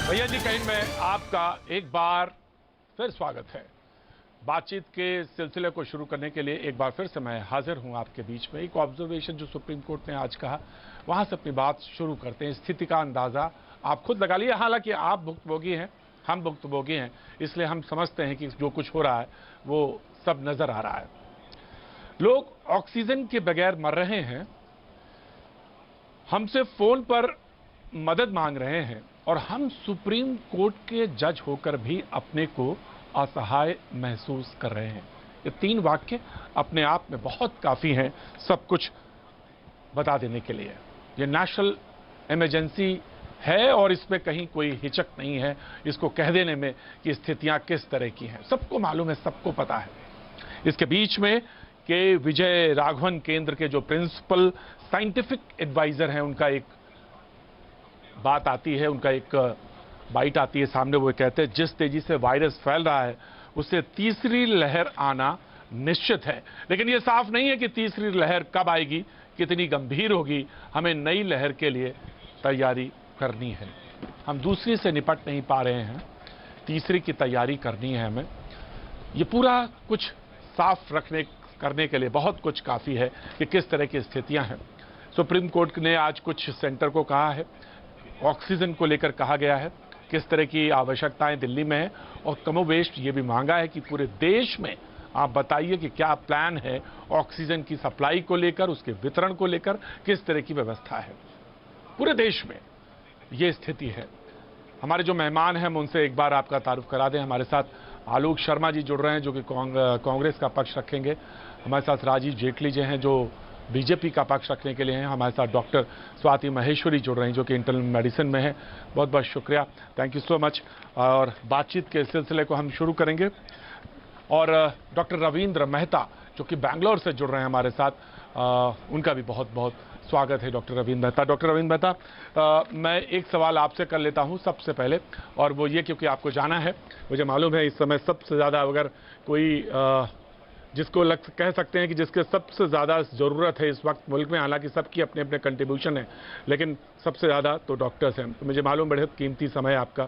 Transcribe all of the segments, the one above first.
भैया जी कहीं में आपका एक बार फिर स्वागत है। बातचीत के सिलसिले को शुरू करने के लिए एक बार फिर से मैं हाजिर हूं आपके बीच में। एक ऑब्जर्वेशन जो सुप्रीम कोर्ट ने आज कहा, वहां से अपनी बात शुरू करते हैं। स्थिति का अंदाजा आप खुद लगा लिए। हालांकि आप भुक्तभोगी हैं, हम भुक्तभोगी हैं, इसलिए हम समझते हैं कि जो कुछ हो रहा है वो सब नजर आ रहा है। लोग ऑक्सीजन के बगैर मर रहे हैं, हमसे फोन पर मदद मांग रहे हैं और हम सुप्रीम कोर्ट के जज होकर भी अपने को असहाय महसूस कर रहे हैं। ये तीन वाक्य अपने आप में बहुत काफी हैं सब कुछ बता देने के लिए। ये नेशनल इमरजेंसी है और इसमें कहीं कोई हिचक नहीं है इसको कह देने में कि स्थितियां किस तरह की हैं। सबको मालूम है, सबको पता है। इसके बीच में के विजय राघवन केंद्र के जो प्रिंसिपल साइंटिफिक एडवाइजर हैं, उनका एक बात आती है, उनका एक बाइट आती है सामने। वो कहते हैं जिस तेजी से वायरस फैल रहा है उससे तीसरी लहर आना निश्चित है, लेकिन ये साफ नहीं है कि तीसरी लहर कब आएगी, कितनी गंभीर होगी। हमें नई लहर के लिए तैयारी करनी है। हम दूसरी से निपट नहीं पा रहे हैं, तीसरी की तैयारी करनी है हमें। ये पूरा कुछ साफ करने के लिए बहुत कुछ काफी है कि किस तरह की स्थितियां हैं। सुप्रीम कोर्ट ने आज कुछ सेंटर को कहा है, ऑक्सीजन को लेकर कहा गया है किस तरह की आवश्यकताएं दिल्ली में है, और कमोवेश ये भी मांगा है कि पूरे देश में आप बताइए कि क्या प्लान है ऑक्सीजन की सप्लाई को लेकर, उसके वितरण को लेकर किस तरह की व्यवस्था है। पूरे देश में ये स्थिति है। हमारे जो मेहमान हैं हम उनसे एक बार आपका तारुफ करा दें। हमारे साथ आलोक शर्मा जी जुड़ रहे हैं जो कि कांग्रेस का पक्ष रखेंगे। हमारे साथ राजीव जेटली जी हैं जो बीजेपी का पक्ष रखने के लिए हैं। हमारे साथ डॉक्टर स्वाति महेश्वरी जुड़ रही हैं जो कि इंटरनल मेडिसिन में है। बहुत बहुत शुक्रिया, थैंक यू सो मच। और बातचीत के सिलसिले को हम शुरू करेंगे और डॉक्टर रविंद्र मेहता जो कि बैंगलोर से जुड़ रहे हैं हमारे साथ, उनका भी बहुत बहुत स्वागत है। डॉक्टर रविंद्र मेहता, मैं एक सवाल आपसे कर लेता हूं सबसे पहले, और वो ये क्योंकि आपको जाना है। मुझे मालूम है इस समय सबसे ज़्यादा अगर कोई जिसको कह सकते हैं कि जिसके सबसे ज़्यादा ज़रूरत है इस वक्त मुल्क में, हालांकि सबकी अपने अपने कंट्रीब्यूशन है, लेकिन सबसे ज़्यादा तो डॉक्टर्स हैं। तो मुझे मालूम बड़े कीमती समय आपका।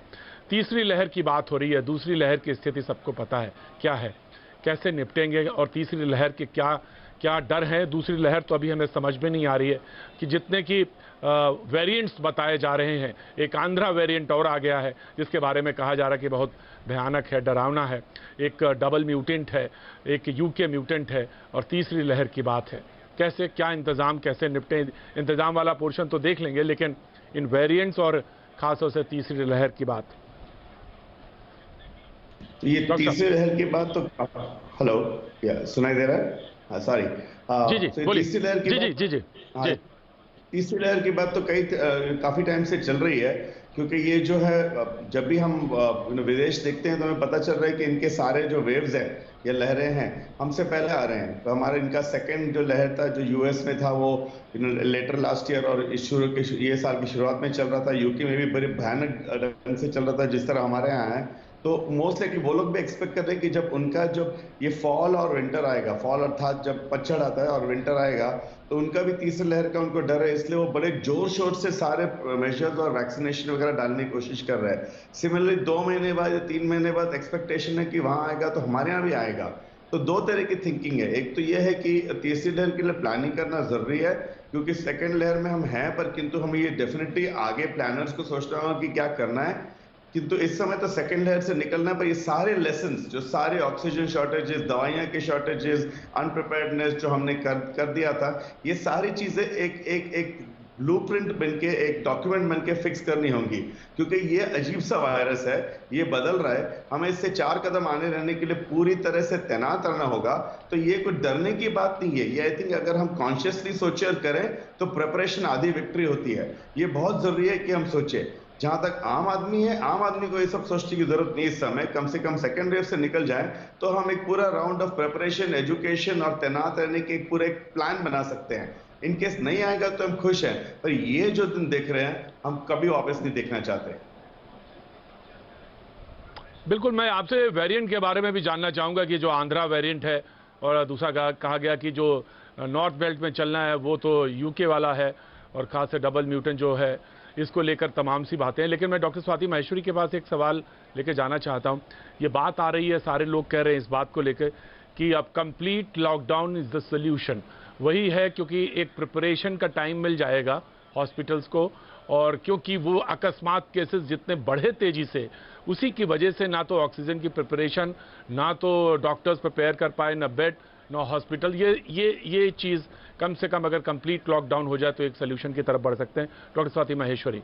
तीसरी लहर की बात हो रही है, दूसरी लहर की स्थिति सबको पता है क्या है, कैसे निपटेंगे, और तीसरी लहर के क्या क्या डर है। दूसरी लहर तो अभी हमें समझ में नहीं आ रही है कि जितने की वेरिएंट्स बताए जा रहे हैं, एक आंध्रा वेरिएंट और आ गया है जिसके बारे में कहा जा रहा है कि बहुत भयानक है, डरावना है। एक डबल म्यूटेंट है, एक यूके म्यूटेंट है, और तीसरी लहर की बात है। कैसे क्या इंतज़ाम, कैसे निपटें, इंतज़ाम वाला पोर्शन तो देख लेंगे, लेकिन इन वेरिएंट्स और खासतौर से तीसरी लहर की बात। ये तीसरी लहर की बात तो हेलो, या सुनाई दे रहा है? सॉरी, जी बोलिए। तीसरी लहर की जी जी तीसरी लहर की बात तो काफी टाइम से चल रही है, क्योंकि ये जो है जब भी हम विदेश देखते हैं तो हमें पता चल रहा है कि इनके सारे जो वेव्स हैं या लहरें हैं हमसे पहले आ रहे हैं। तो हमारे इनका सेकंड जो लहर था जो यूएस में था वो लेटर लास्ट ईयर और ये साल की शुरुआत में चल रहा था। यूके में भी बड़े भयानक ढंग से चल रहा था जिस तरह हमारे यहाँ है। तो मोस्ट लाइकली वो लोग भी एक्सपेक्ट कर रहे हैं कि जब उनका जब ये फॉल और विंटर आएगा, फॉल अर्थात जब पतझड़ आता है और विंटर आएगा, तो उनका भी तीसरी लहर का उनको डर है। इसलिए वो बड़े जोर शोर से सारे मेजर्स और वैक्सीनेशन वगैरह डालने की कोशिश कर रहे हैं। सिमिलरली 2 महीने बाद या 3 महीने बाद एक्सपेक्टेशन है कि वहां आएगा तो हमारे यहाँ भी आएगा। तो दो तरह की थिंकिंग है। एक तो यह है कि तीसरी लहर के लिए प्लानिंग करना जरूरी है, क्योंकि सेकेंड लहर में हम हैं, पर किंतु हमें ये डेफिनेटली आगे प्लानर्स को सोचना होगा कि क्या करना है। किंतु इस समय तो सेकेंड लहर से निकलना, पर ये सारे लेसन्स जो सारे ऑक्सीजन शॉर्टेजेस, दवाइयां के शॉर्टेजेस, अनप्रिपेयर्डनेस जो हमने कर दिया था, ये सारी चीजें एक ब्लूप्रिंट बनके, एक डॉक्यूमेंट बनके फिक्स करनी होंगी, क्योंकि ये अजीब सा वायरस है, ये बदल रहा है। हमें इससे 4 कदम आने रहने के लिए पूरी तरह से तैनात रहना होगा। तो ये कोई डरने की बात नहीं है। ये आई थिंक अगर हम कॉन्शियसली सोचे और करें तो प्रिपरेशन आधी विक्ट्री होती है। ये बहुत जरूरी है कि हम सोचे। जहां तक आम आदमी है, आम आदमी को ये सब सोचने की जरूरत नहीं। इस समय कम से कम सेकेंड वेव से निकल जाए तो हम एक पूरा राउंड ऑफ प्रिपरेशन, एजुकेशन और तैनात रहने के एक पूरा एक प्लान बना सकते हैं। इनकेस नहीं आएगा तो हम खुश हैं, पर ये जो दिन देख रहे हैं हम कभी वापस नहीं देखना चाहते। बिल्कुल, मैं आपसे वेरिएंट के बारे में भी जानना चाहूंगा कि जो आंध्रा वेरिएंट है, और दूसरा कहा गया कि जो नॉर्थ बेल्ट में चलना है वो तो यूके वाला है, और खास से डबल म्यूटेंट जो है इसको लेकर तमाम सी बातें हैं। लेकिन मैं डॉक्टर स्वाति माहेश्वरी के पास एक सवाल लेकर जाना चाहता हूं। ये बात आ रही है, सारे लोग कह रहे हैं इस बात को लेकर कि अब complete lockdown is the solution. वही है, क्योंकि एक प्रिपरेशन का टाइम मिल जाएगा हॉस्पिटल्स को, और क्योंकि वो अकस्मात केसेस जितने बढ़े तेजी से, उसी की वजह से ना तो ऑक्सीजन की प्रिपरेशन, ना तो डॉक्टर्स प्रिपेयर कर पाए, ना बेड, ना हॉस्पिटल। ये चीज़ कम से कम अगर कंप्लीट लॉकडाउन हो जाए तो एक सोल्यूशन की तरफ बढ़ सकते हैं। डॉक्टर स्वाति माहेश्वरी।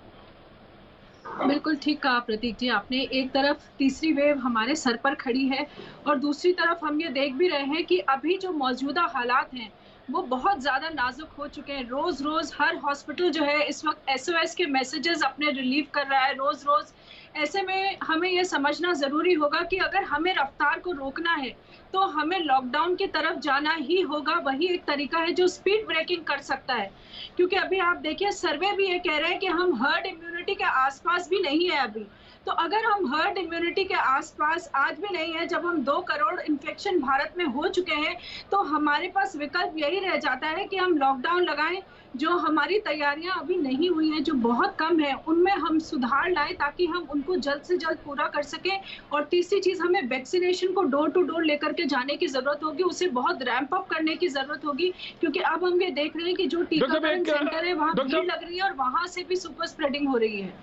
बिल्कुल ठीक कहा प्रतीक जी आपने। एक तरफ तीसरी वेव हमारे सर पर खड़ी है और दूसरी तरफ हम ये देख भी रहे हैं कि अभी जो मौजूदा हालात हैं वो बहुत ज़्यादा नाजुक हो चुके हैं। रोज़ रोज़ हर हॉस्पिटल जो है इस वक्त SOS के मैसेजेस अपने रिलीव कर रहा है रोज़ रोज़। ऐसे में हमें ये समझना ज़रूरी होगा कि अगर हमें रफ्तार को रोकना है तो हमें लॉकडाउन की तरफ जाना ही होगा। वही एक तरीका है जो स्पीड ब्रेकिंग कर सकता है, क्योंकि अभी आप देखिए सर्वे भी ये कह रहे हैं कि हम हर्ड इम्यूनिटी के आसपास भी नहीं है अभी। तो अगर हम हर्ड इम्यूनिटी के आसपास आज भी नहीं है, जब हम 2 करोड़ इन्फेक्शन भारत में हो चुके हैं, तो हमारे पास विकल्प यही रह जाता है कि हम लॉकडाउन लगाएं। जो हमारी तैयारियां अभी नहीं हुई हैं, जो बहुत कम है, उनमें हम सुधार लाएं ताकि हम उनको जल्द से जल्द पूरा कर सकें। और तीसरी चीज, हमें वैक्सीनेशन को डोर टू डोर लेकर के जाने की जरूरत होगी, उसे बहुत रैंप अप करने की जरूरत होगी, क्योंकि अब हम ये देख रहे हैं कि जो टीकाकरण सेंटर है वहाँ भीड़ लग रही है और वहां से भी सुपर स्प्रेडिंग हो रही है।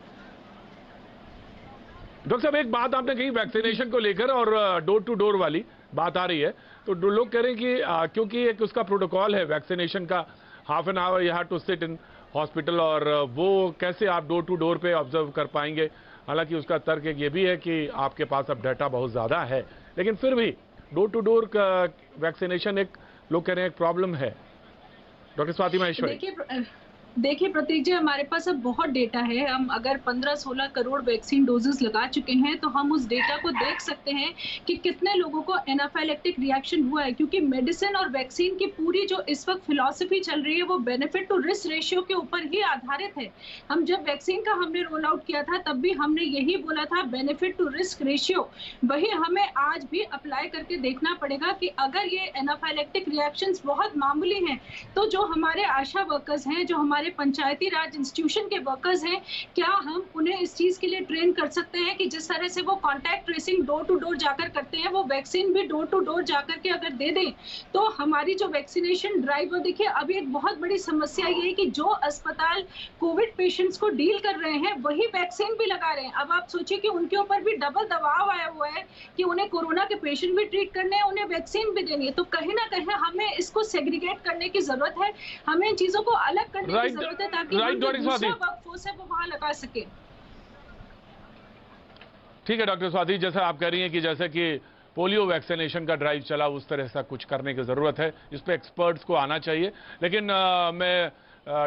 डॉक्टर साहब, एक बात आपने कही वैक्सीनेशन को लेकर और डोर टू डोर वाली बात आ रही है, तो लोग कह रहे हैं कि क्योंकि एक उसका प्रोटोकॉल है वैक्सीनेशन का, half an hour you have to sit in hospital, और वो कैसे आप डोर टू डोर पे ऑब्जर्व कर पाएंगे। हालांकि उसका तर्क एक ये भी है कि आपके पास अब डाटा बहुत ज़्यादा है, लेकिन फिर भी डोर टू डोर का वैक्सीनेशन एक लोग कह रहे हैं एक प्रॉब्लम है। डॉक्टर स्वाति माहेश्वरी। देखिए प्रतीक जी, हमारे पास अब बहुत डेटा है। हम अगर 15-16 करोड़ वैक्सीन डोजेस लगा चुके हैं तो हम उस डेटा को देख सकते हैं कि कितने लोगों को एनाफाइलेक्टिक रिएक्शन हुआ है, क्योंकि मेडिसिन और वैक्सीन की पूरी जो इस वक्त फिलॉसफी चल रही है वो बेनिफिट टू रिस्क रेशियो के ऊपर ही आधारित है। हम जब वैक्सीन का हमने रोल आउट किया था तब भी हमने यही बोला था, बेनिफिट टू रिस्क रेशियो। वही हमें आज भी अप्लाई करके देखना पड़ेगा कि अगर ये एनाफाइलेक्टिक रिएक्शंस बहुत मामूली हैं तो जो हमारे आशा वर्कर्स हैं, जो हमारे पंचायती राज इंस्टीट्यूशन के वर्कर्स हैं, क्या हम उन्हें इस चीज के लिए ट्रेन कर सकते हैं कि जिस तरह से वो contact tracing door to door जाकर करते हैं, वो वैक्सीन भी डोर टू डोर जाकर के अगर दे दें तो हमारी जो वैक्सीनेशन ड्राइव। देखिए अभी एक बहुत बड़ी समस्या ये है कि जो अस्पताल कोविड पेशेंट्स को डील कर रहे हैं वही वैक्सीन भी लगा रहे हैं। अब आप सोचिए कि उनके ऊपर भी डबल दबाव आया हुआ है कि उन्हें कोरोना के पेशेंट भी ट्रीट करने हैं, उन्हें वैक्सीन भी देनी है। तो कहीं ना कहीं हमें इसको सेग्रीगेट करने की जरूरत है, हमें इन चीजों को अलग करने की जरूरत है ताकि हम जो दूसरा वर्कफोर्स है वो वहां लगा सके। ठीक है डॉक्टर स्वाति, जैसे आप कह रही हैं कि जैसे कि पोलियो वैक्सीनेशन का ड्राइव चला, उस तरह से कुछ करने की जरूरत है, इस पे एक्सपर्ट्स को आना चाहिए। लेकिन मैं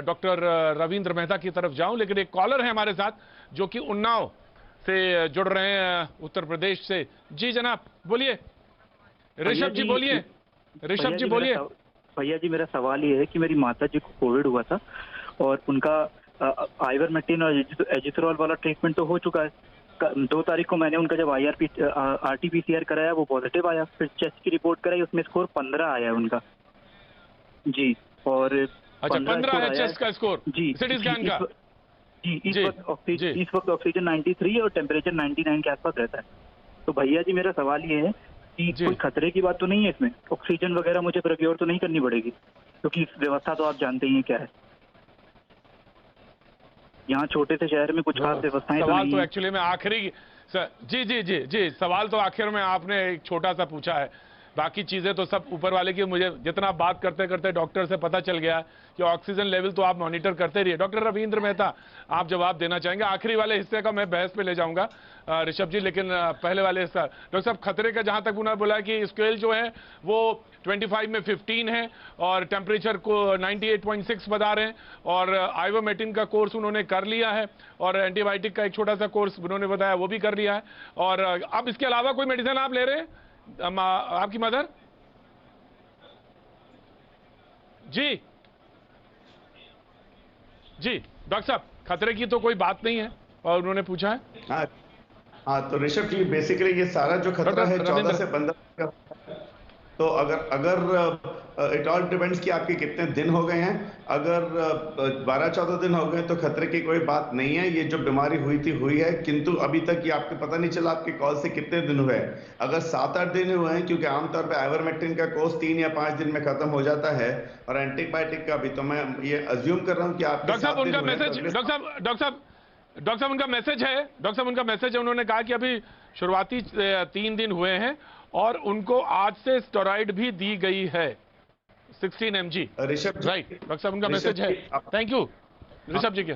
डॉक्टर रविंद्र मेहता की तरफ जाऊं, लेकिन एक कॉलर है हमारे साथ जो कि उन्नाव से जुड़ रहे हैं, उत्तर प्रदेश से। जी जनाब बोलिए। ऋषभ जी बोलिए। ऋषभ जी बोलिए। भैया जी, मेरा सवाल ये है कि मेरी माता जी को कोविड हुआ था और उनका आइवरमेक्टिन और एजिथ्रोल वाला ट्रीटमेंट तो हो चुका है। 2 तारीख को मैंने उनका जब RT-PCR कराया वो पॉजिटिव आया, फिर चेस्ट की रिपोर्ट कराई, उसमें स्कोर 15 आया उनका जी। और अच्छा 15 है चेस्ट का स्कोर जी, सिटी स्कैन का जी। इस वक्त ऑक्सीजन 93 और टेम्परेचर 99 के आसपास रहता है। तो भैया जी मेरा सवाल ये है कि कोई खतरे की बात तो नहीं है इसमें? ऑक्सीजन वगैरह मुझे प्रोक्योर तो नहीं करनी पड़ेगी, क्योंकि व्यवस्था तो आप जानते ही हैं क्या है। यहाँ छोटे से शहर में कुछ खास व्यवस्थाएं सवाल तो एक्चुअली में आखिरी जी जी जी जी सवाल तो आखिर में आपने एक छोटा सा पूछा है, बाकी चीजें तो सब ऊपर वाले की। मुझे जितना बात करते करते डॉक्टर से पता चल गया कि ऑक्सीजन लेवल तो आप मॉनिटर करते रहिए। डॉक्टर रविंद्र मेहता, आप जवाब देना चाहेंगे? आखिरी वाले हिस्से का मैं बहस पे ले जाऊंगा ऋषभ जी, लेकिन पहले वाले हिस्सा डॉक्टर साहब, खतरे का जहां तक उन्होंने बोला कि स्केल जो है वो 25 में 15 है और टेम्परेचर को 98.6 बता रहे हैं, और आइवरमेक्टिन का कोर्स उन्होंने कर लिया है और एंटीबायोटिक का एक छोटा सा कोर्स उन्होंने बताया वो भी कर लिया है। और अब इसके अलावा कोई मेडिसिन आप ले रहे हैं? आपकी मदर जी जी डॉक्टर साहब, खतरे की तो कोई बात नहीं है और उन्होंने पूछा है। हाँ तो ऋषभ जी, बेसिकली ये सारा जो खतरा है 14 से 15 तो अगर इट ऑल डिपेंड्स कि आपके कितने दिन हो गए हैं। अगर 12-14 दिन हो गए तो खतरे की कोई बात नहीं है, ये जो बीमारी हुई है, किंतु अभी तक ये आपको पता नहीं चला आपके कॉल से कितने दिन हुए हैं। अगर 7-8 दिन हुए हैं, क्योंकि आमतौर पे आइवरमेक्टिन का कोर्स 3 या 5 दिन में खत्म हो जाता है और एंटीबायोटिक का भी, तो मैं ये अज्यूम कर रहा हूँ कि आपके डॉक्टर साहब 7 दिन उनका हुए हैं, तो मैसेज, अगले- डॉक्टर साहब उनका मैसेज है, उन्होंने कहा कि अभी शुरुआती 3 दिन हुए हैं और उनको आज से स्टेरॉइड भी दी गई है 16 mg। ऋषभ जी- राइट डॉक्टर साहब, उनका ऋषभ मैसेज है। जी, थैंक यू ऋषभ जी के।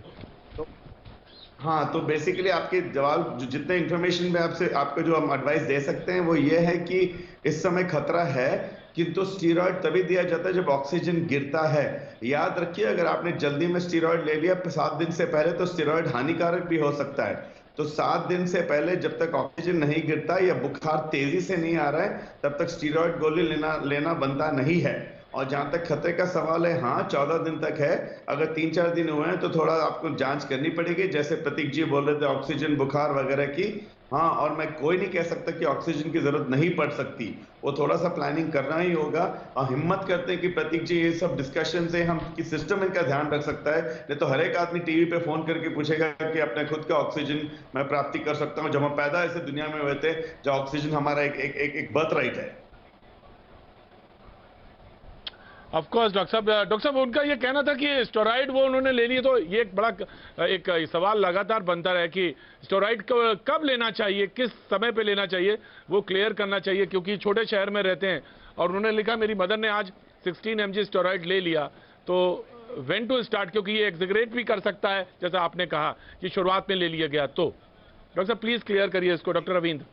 हाँ, तो बेसिकली आपके जवाब जितने इंफॉर्मेशन में आपको जो हम एडवाइस दे सकते हैं वो ये है कि इस समय खतरा है, किंतु स्टीरॉयड तभी दिया जाता है जब ऑक्सीजन गिरता है। याद रखिए, अगर आपने जल्दी में स्टीरॉयड ले लिया 7 दिन से पहले, तो स्टीरॉयड हानिकारक भी हो सकता है। तो 7 दिन से पहले जब तक ऑक्सीजन नहीं गिरता या बुखार तेजी से नहीं आ रहा है, तब तक स्टीरॉयड गोली लेना बनता नहीं है। और जहां तक खतरे का सवाल है, हाँ 14 दिन तक है। अगर 3-4 दिन हुए हैं तो थोड़ा आपको जांच करनी पड़ेगी, जैसे प्रतीक जी बोल रहे थे, ऑक्सीजन बुखार वगैरह की। हाँ, और मैं कोई नहीं कह सकता कि ऑक्सीजन की जरूरत नहीं पड़ सकती, वो थोड़ा सा प्लानिंग करना ही होगा। और हिम्मत करते हैं कि प्रतीक जी ये सब डिस्कशन से हम कि सिस्टम इनका ध्यान रख सकता है, नहीं तो हर एक आदमी टीवी पे फोन करके पूछेगा कि अपने खुद का ऑक्सीजन मैं प्राप्ति कर सकता हूँ, जब हम पैदा ऐसे दुनिया में हुए थे जब ऑक्सीजन हमारा एक बर्थ राइट है। ऑफ कोर्स डॉक्टर साहब उनका ये कहना था कि स्टेरॉइड वो उन्होंने ले लिए, तो ये एक बड़ा एक सवाल लगातार बनता रहा कि स्टेरॉइड कब लेना चाहिए, किस समय पे लेना चाहिए, वो क्लियर करना चाहिए, क्योंकि छोटे शहर में रहते हैं। और उन्होंने लिखा मेरी मदर ने आज 16 mg स्टेरॉइड ले लिया, तो व्हेन टू स्टार्ट, क्योंकि ये एग्जिगरेट भी कर सकता है जैसा आपने कहा कि शुरुआत में ले लिया गया। तो डॉक्टर साहब प्लीज क्लियर करिए इसको। डॉक्टर रविंद्र।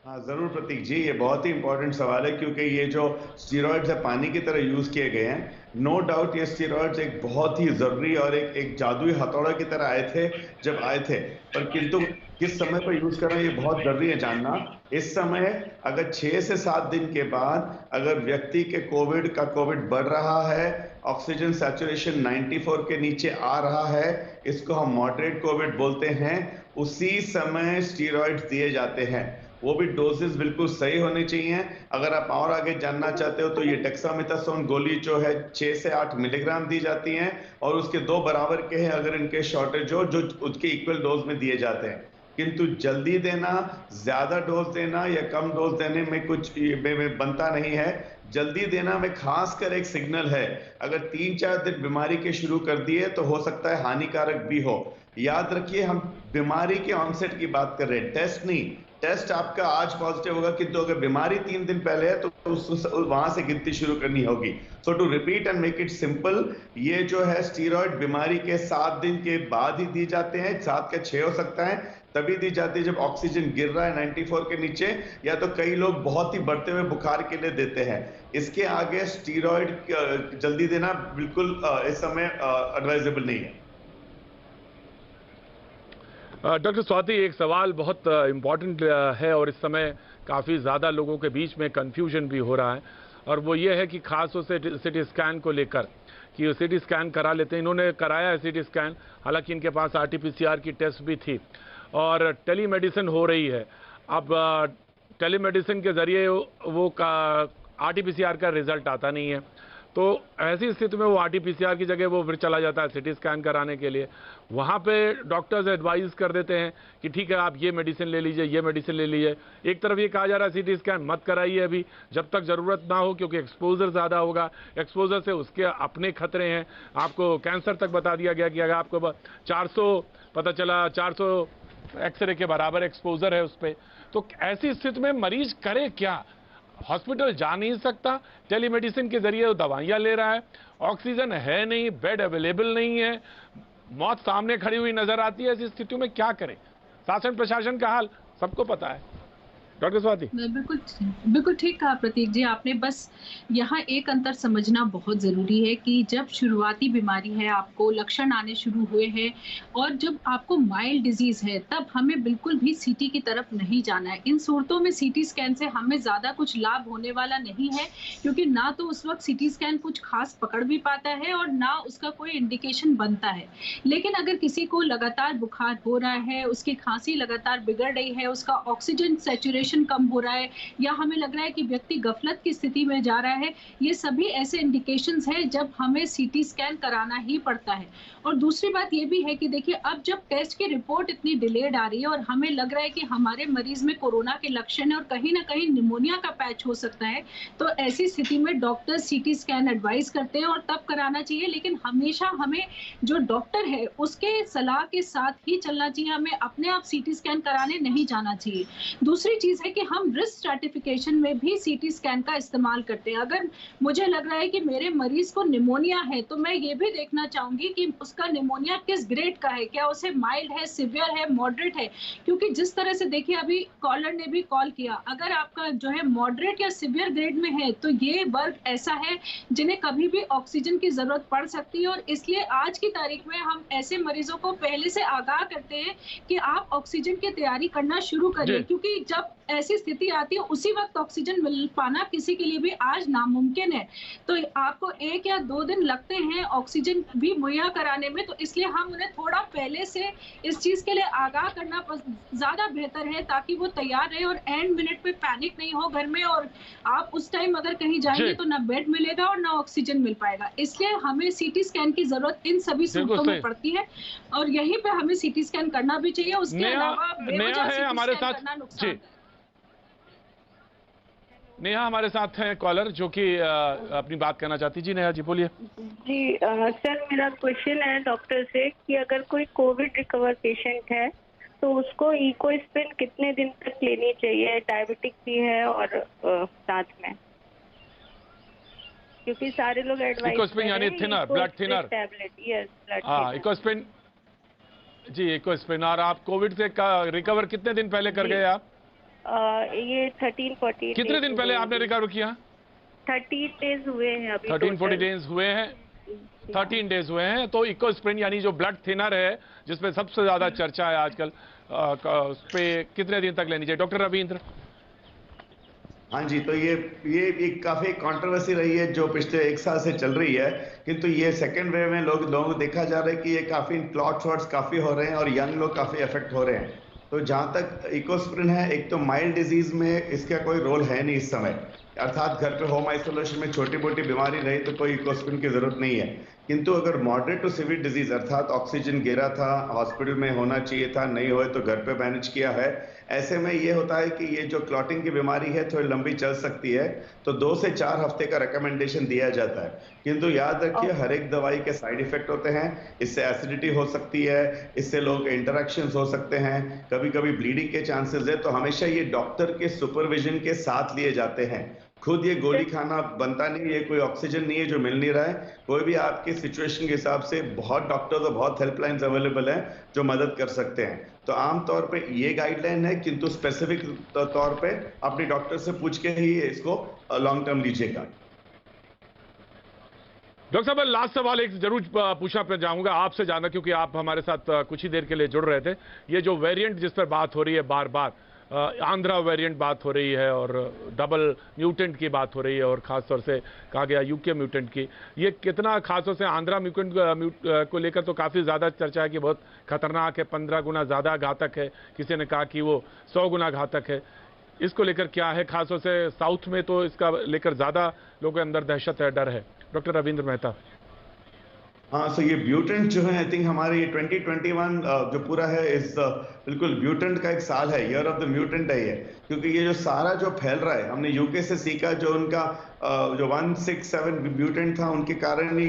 हाँ जरूर प्रतीक जी, ये बहुत ही इंपॉर्टेंट सवाल है, क्योंकि ये जो स्टीरॉइड्स है पानी की तरह यूज किए गए हैं। नो डाउट ये स्टीरॉइड्स एक बहुत ही जरूरी और एक जादुई हथौड़ा की तरह आए थे जब आए थे, पर किंतु किस समय पर यूज करना ये बहुत जरूरी है जानना। इस समय अगर 6 से 7 दिन के बाद अगर व्यक्ति के कोविड बढ़ रहा है, ऑक्सीजन सैचुरेशन 94 के नीचे आ रहा है, इसको हम मॉडरेट कोविड बोलते हैं, उसी समय स्टीरॉइड्स दिए जाते हैं। वो भी डोजेस बिल्कुल सही होने चाहिए। अगर आप और आगे जानना चाहते हो तो ये डेक्सामेथासोन गोली जो है 6 से 8 मिलीग्राम दी जाती हैं, और उसके 2 बराबर के हैं अगर इनके शॉर्टेज हो, जो उसके इक्वल डोज में दिए जाते हैं। किंतु जल्दी देना, ज्यादा डोज देना या कम डोज देने में कुछ बनता नहीं है। जल्दी देना में खासकर एक सिग्नल है, अगर 3-4 दिन बीमारी के शुरू कर दिए तो हो सकता है हानिकारक भी हो। याद रखिए, हम बीमारी के ऑनसेट की बात कर रहे हैं, टेस्ट नहीं। टेस्ट आपका आज पॉजिटिव होगा, किंतु अगर बीमारी 3 दिन पहले है तो वहां से गिनती शुरू करनी होगी। So to repeat and make it simple, ये जो है स्टीरॉइड बीमारी के 7 दिन के बाद ही दी जाते हैं, 7 के 6 हो सकता है, तभी दी जाती है जब ऑक्सीजन गिर रहा है 94 के नीचे, या तो कई लोग बहुत ही बढ़ते हुए बुखार के लिए देते हैं। इसके आगे स्टीरॉइड जल्दी देना बिल्कुल इस समय एडवाइजेबल नहीं है। डॉक्टर स्वाति, एक सवाल बहुत इम्पॉर्टेंट है और इस समय काफ़ी ज़्यादा लोगों के बीच में कंफ्यूजन भी हो रहा है, और वो ये है कि खास तौर से सिटी स्कैन को लेकर कि सिटी स्कैन करा लेते हैं। इन्होंने कराया है सिटी स्कैन, हालांकि इनके पास RT-PCR की टेस्ट भी थी और टेलीमेडिसिन हो रही है। अब टेलीमेडिसिन के ज़रिए वो RT-PCR का रिजल्ट आता नहीं है, तो ऐसी स्थिति में वो RT-PCR की जगह वो फिर चला जाता है सिटी स्कैन कराने के लिए। वहाँ पे डॉक्टर्स एडवाइस कर देते हैं कि ठीक है आप ये मेडिसिन ले लीजिए, ये मेडिसिन ले लीजिए। एक तरफ ये कहा जा रहा है सिटी स्कैन मत कराइए अभी जब तक ज़रूरत ना हो, क्योंकि एक्सपोजर ज़्यादा होगा, एक्सपोजर से उसके अपने खतरे हैं। आपको कैंसर तक बता दिया गया कि अगर आपको 400 पता चला 400 एक्सरे के बराबर एक्सपोजर है उस पर, तो ऐसी स्थिति में मरीज करे क्या? हॉस्पिटल जा नहीं सकता, टेलीमेडिसिन के जरिए वो दवाइयाँ ले रहा है, ऑक्सीजन है नहीं, बेड अवेलेबल नहीं है, मौत सामने खड़ी हुई नजर आती है। ऐसी स्थिति में क्या करें? शासन प्रशासन का हाल सबको पता है। डॉक्टर स्वाति। बिल्कुल ठीक कहा प्रतीक जी आपने। बस यहाँ एक अंतर समझना बहुत ज़रूरी है कि जब शुरुआती बीमारी है, आपको लक्षण आने शुरू हुए हैं और जब आपको माइल्ड डिजीज़ है, तब हमें बिल्कुल भी सीटी की तरफ नहीं जाना है। इन सूरतों में सीटी स्कैन से हमें ज़्यादा कुछ लाभ होने वाला नहीं है, क्योंकि ना तो उस वक्त सीटी स्कैन कुछ खास पकड़ भी पाता है और ना उसका कोई इंडिकेशन बनता है। लेकिन अगर किसी को लगातार बुखार हो रहा है, उसकी खांसी लगातार बिगड़ रही है, उसका ऑक्सीजन सैचुरेशन रेस्पिरेशन कम हो रहा है या हमें लग रहा है कि व्यक्ति गफलत की स्थिति में जा रहा है, ये सभी ऐसे इंडिकेशंस हैं जब हमें सीटी स्कैन कराना ही पड़ता है। और दूसरी बात ये भी है कि देखिए, अब जब टेस्ट की रिपोर्ट इतनी डिलेड आ रही है और हमें लग रहा है कि हमारे मरीज में कोरोना के लक्षण है और कहीं ना कहीं निमोनिया का पैच हो सकता है, तो ऐसी स्थिति में डॉक्टर सीटी स्कैन एडवाइस करते हैं और तब कराना चाहिए। लेकिन हमेशा हमें जो डॉक्टर है उसके सलाह के साथ ही चलना चाहिए, हमें अपने आप सीटी स्कैन कराने नहीं जाना चाहिए। दूसरी चीज है कि हम रिस्क स्ट्रैटिफिकेशन में भी सीटी स्कैन का इस्तेमाल करते हैं। अगर मुझे लग रहा है कि मेरे मरीज को निमोनिया है तो मैं ये भी देखना चाहूंगी कि उसका निमोनिया किस ग्रेड का है, क्या उसे माइल्ड है, सिवियर है, मॉडरेट है। क्योंकि जिस तरह से देखिए, अभी कॉलर ने भी कॉल किया, अगर आपका जो है मॉडरेट या सिवियर ग्रेड में है तो ये वर्ग ऐसा है जिन्हें कभी भी ऑक्सीजन की जरूरत पड़ सकती है। और इसलिए आज की तारीख में हम ऐसे मरीजों को पहले से आगाह करते हैं कि आप ऑक्सीजन की तैयारी करना शुरू करिए, क्योंकि जब ऐसी स्थिति आती है उसी वक्त ऑक्सीजन मिल पाना किसी के लिए भी आज नामुमकिन है। तो आपको 1 या 2 दिन लगते हैं ऑक्सीजन भी मुहैया कराने में, तो इसलिए हम उन्हें थोड़ा पहले से इस चीज के लिए आगाह करना ज्यादा बेहतर है, ताकि वो तैयार रहे और एंड मिनट पे पैनिक नहीं हो घर में और आप उस टाइम अगर कहीं जाएंगे तो ना बेड मिलेगा और ना ऑक्सीजन मिल पाएगा। इसलिए हमें सीटी स्कैन की जरूरत इन सभी सूरतों में पड़ती है और यहीं पे हमें सीटी स्कैन करना भी चाहिए। उसके अलावा बेवजह सीटी स्कैन करना नुकसान है। नेहा हमारे साथ हैं कॉलर जो कि अपनी बात करना चाहती। जी नेहा जी बोलिए। जी सर, मेरा क्वेश्चन है डॉक्टर से कि अगर कोई कोविड रिकवर पेशेंट है तो उसको इकोस्प्रिन कितने दिन तक लेनी चाहिए? डायबिटिक भी है और साथ में, क्योंकि सारे लोग एडवाइस इकोस्प्रिन यानी thinner, blood thinner tablet. Yes, blood हाँ इकोस्प्रिन। जी इकोस्प्रिन। और आप कोविड से रिकवर कितने दिन पहले कर गए आप? ये 13-14। कितने दिन पहले आपने रिकवर किया? 13 डेज हुए हैं अभी। 13-14 डेज हुए हैं। 13 डेज हुए हैं। तो इकोस्प्रिन यानी जो ब्लड थिनर है जिसपे सबसे ज्यादा चर्चा है आजकल, उस पे कितने दिन तक लेनी चाहिए डॉक्टर रविंद्र? हाँ जी, तो ये एक काफी कंट्रोवर्सी रही है जो पिछले 1 साल से चल रही है, किंतु ये सेकेंड वेव में लोगों को देखा जा रहा है कि ये काफी क्लॉट शॉट्स काफी हो रहे हैं और यंग लोग काफी अफेक्ट हो रहे हैं। तो जहां तक इकोस्प्रिन है, एक तो माइल्ड डिजीज में इसका कोई रोल है नहीं इस समय, अर्थात घर पे होम आइसोलेशन में छोटी मोटी बीमारी रही तो कोई इकोस्प्रिन की जरूरत नहीं है। किंतु अगर मॉडरेट टू सिवियर डिजीज अर्थात ऑक्सीजन गिरा था, हॉस्पिटल में होना चाहिए था, नहीं हुए तो घर पे मैनेज किया है, ऐसे में ये होता है कि ये जो क्लॉटिंग की बीमारी है थोड़ी लंबी चल सकती है, तो 2 से 4 हफ्ते का रिकमेंडेशन दिया जाता है। किंतु याद रखिए हर एक दवाई के साइड इफेक्ट होते हैं। इससे एसिडिटी हो सकती है, इससे लोगों के इंटरेक्शंस हो सकते हैं, कभी कभी ब्लीडिंग के चांसेस है। तो हमेशा ये डॉक्टर के सुपरविजन के साथ लिए जाते हैं। खुद ये गोली खाना बनता नहीं, ये कोई ऑक्सीजन नहीं है जो मिल नहीं रहा है। कोई भी आपके सिचुएशन के हिसाब से बहुत डॉक्टर्स और बहुत हेल्पलाइंस अवेलेबल हैं जो मदद कर सकते हैं। तो आमतौर पे ये गाइडलाइन है, किंतु स्पेसिफिक तौर पे अपने डॉक्टर से पूछ के ही इसको लॉन्ग टर्म लीजिएगा। डॉक्टर साहब लास्ट सवाल एक जरूर पूछना चाहूंगा आपसे जानना, क्योंकि आप हमारे साथ कुछ ही देर के लिए जुड़ रहे थे। ये जो वेरिएंट जिस पर बात हो रही है बार बार, आंध्रा वेरिएंट बात हो रही है और डबल म्यूटेंट की बात हो रही है और खासतौर से कहा गया यूके म्यूटेंट की, ये कितना खासतौर से आंध्रा म्यूटेंट को लेकर तो काफ़ी ज़्यादा चर्चा है कि बहुत खतरनाक है, 15 गुना ज़्यादा घातक है, किसी ने कहा कि वो 100 गुना घातक है। इसको लेकर क्या है? खासतौर से साउथ में तो इसका लेकर ज़्यादा लोगों के अंदर दहशत है, डर है। डॉक्टर रविंद्र मेहता। हाँ, सो ये म्यूटेंट जो है आई थिंक हमारे ये 2021 जो पूरा है इस बिल्कुल म्यूटेंट का एक साल है, ईयर ऑफ द म्यूटेंट है ये, क्योंकि ये जो सारा जो फैल रहा है हमने यूके से सीखा, जो उनका जो 167 म्यूटेंट था उनके कारण ही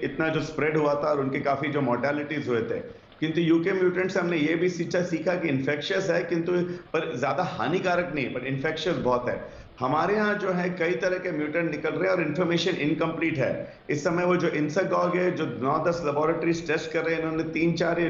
इतना जो स्प्रेड हुआ था और उनके काफी जो मॉर्टेलिटीज हुए थे। किंतु यूके म्यूटेंट से हमने ये भी सीखा कि इन्फेक्शियस है, किंतु पर ज्यादा हानिकारक नहीं, पर इन्फेक्शियस बहुत है। हमारे यहाँ जो है कई तरह के म्यूटेंट निकल रहे हैं और इन्फॉर्मेशन इनकम्प्लीट है इस समय। वो जो इंसागॉग है जो 9-10 लेबोरेटरीज टेस्ट कर रहे हैं, इन्होंने 3-4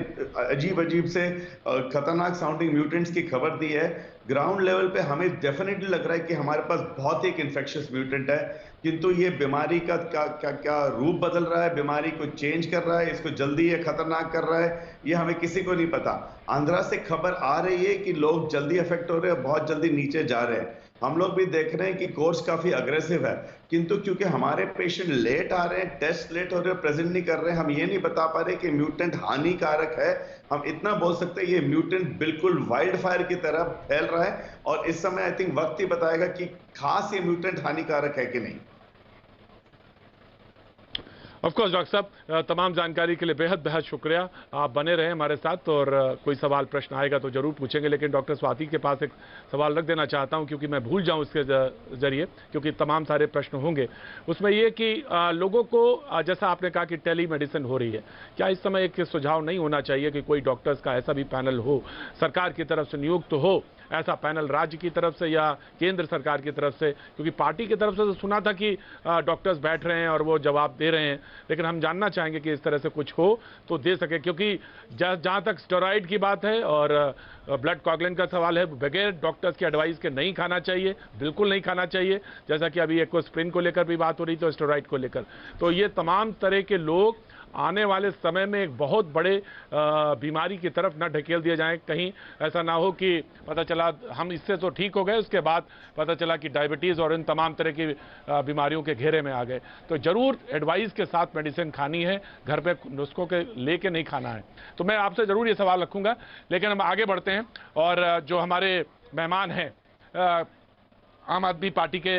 अजीब से खतरनाक साउंडिंग म्यूटेंट्स की खबर दी है। ग्राउंड लेवल पे हमें डेफिनेटली लग रहा है कि हमारे पास बहुत ही इन्फेक्शियस म्यूटेंट है, किंतु ये बीमारी का क्या रूप बदल रहा है, बीमारी को चेंज कर रहा है, इसको जल्दी ये खतरनाक कर रहा है, ये हमें किसी को नहीं पता। आंध्रा से खबर आ रही है कि लोग जल्दी अफेक्ट हो रहे हैं, बहुत जल्दी नीचे जा रहे हैं। हम लोग भी देख रहे हैं कि कोर्स काफी अग्रेसिव है, किंतु क्योंकि हमारे पेशेंट लेट आ रहे हैं, टेस्ट लेट हो रहे हैं, प्रेजेंट नहीं कर रहे हैं, हम ये नहीं बता पा रहे कि म्यूटेंट हानिकारक है। हम इतना बोल सकते हैं ये म्यूटेंट बिल्कुल वाइल्ड फायर की तरह फैल रहा है, और इस समय आई थिंक वक्त ही बताएगा कि खास ये म्यूटेंट हानिकारक है कि नहीं। ऑफ कोर्स डॉक्टर साहब, तमाम जानकारी के लिए बेहद शुक्रिया। आप बने रहे हमारे साथ, और कोई सवाल प्रश्न आएगा तो जरूर पूछेंगे, लेकिन डॉक्टर स्वाति के पास एक सवाल रख देना चाहता हूं, क्योंकि मैं भूल जाऊं इसके जरिए, क्योंकि तमाम सारे प्रश्न होंगे। उसमें ये कि लोगों को, जैसा आपने कहा कि टेली मेडिसिन हो रही है, क्या इस समय एक सुझाव नहीं होना चाहिए कि कोई डॉक्टर्स का ऐसा भी पैनल हो, सरकार की तरफ से नियुक्त हो ऐसा पैनल, राज्य की तरफ से या केंद्र सरकार की तरफ से? क्योंकि पार्टी की तरफ से तो सुना था कि डॉक्टर्स बैठ रहे हैं और वो जवाब दे रहे हैं, लेकिन हम जानना चाहेंगे कि इस तरह से कुछ हो तो दे सके, क्योंकि जहां तक स्टेरॉइड की बात है और ब्लड कॉगुलेंट का सवाल है, बगैर डॉक्टर्स की एडवाइस के नहीं खाना चाहिए, बिल्कुल नहीं खाना चाहिए। जैसा कि अभी एकोस्प्रिन को लेकर भी बात हो रही तो स्टेरॉइड को लेकर, तो ये तमाम तरह के लोग आने वाले समय में एक बहुत बड़े बीमारी की तरफ न ढकेल दिए जाएं। कहीं ऐसा ना हो कि पता चला हम इससे तो ठीक हो गए, उसके बाद पता चला कि डायबिटीज और इन तमाम तरह की बीमारियों के घेरे में आ गए। तो जरूर एडवाइस के साथ मेडिसिन खानी है, घर पे नुस्खों के लेके नहीं खाना है। तो मैं आपसे जरूर ये सवाल रखूंगा, लेकिन हम आगे बढ़ते हैं। और जो हमारे मेहमान हैं, आम आदमी पार्टी के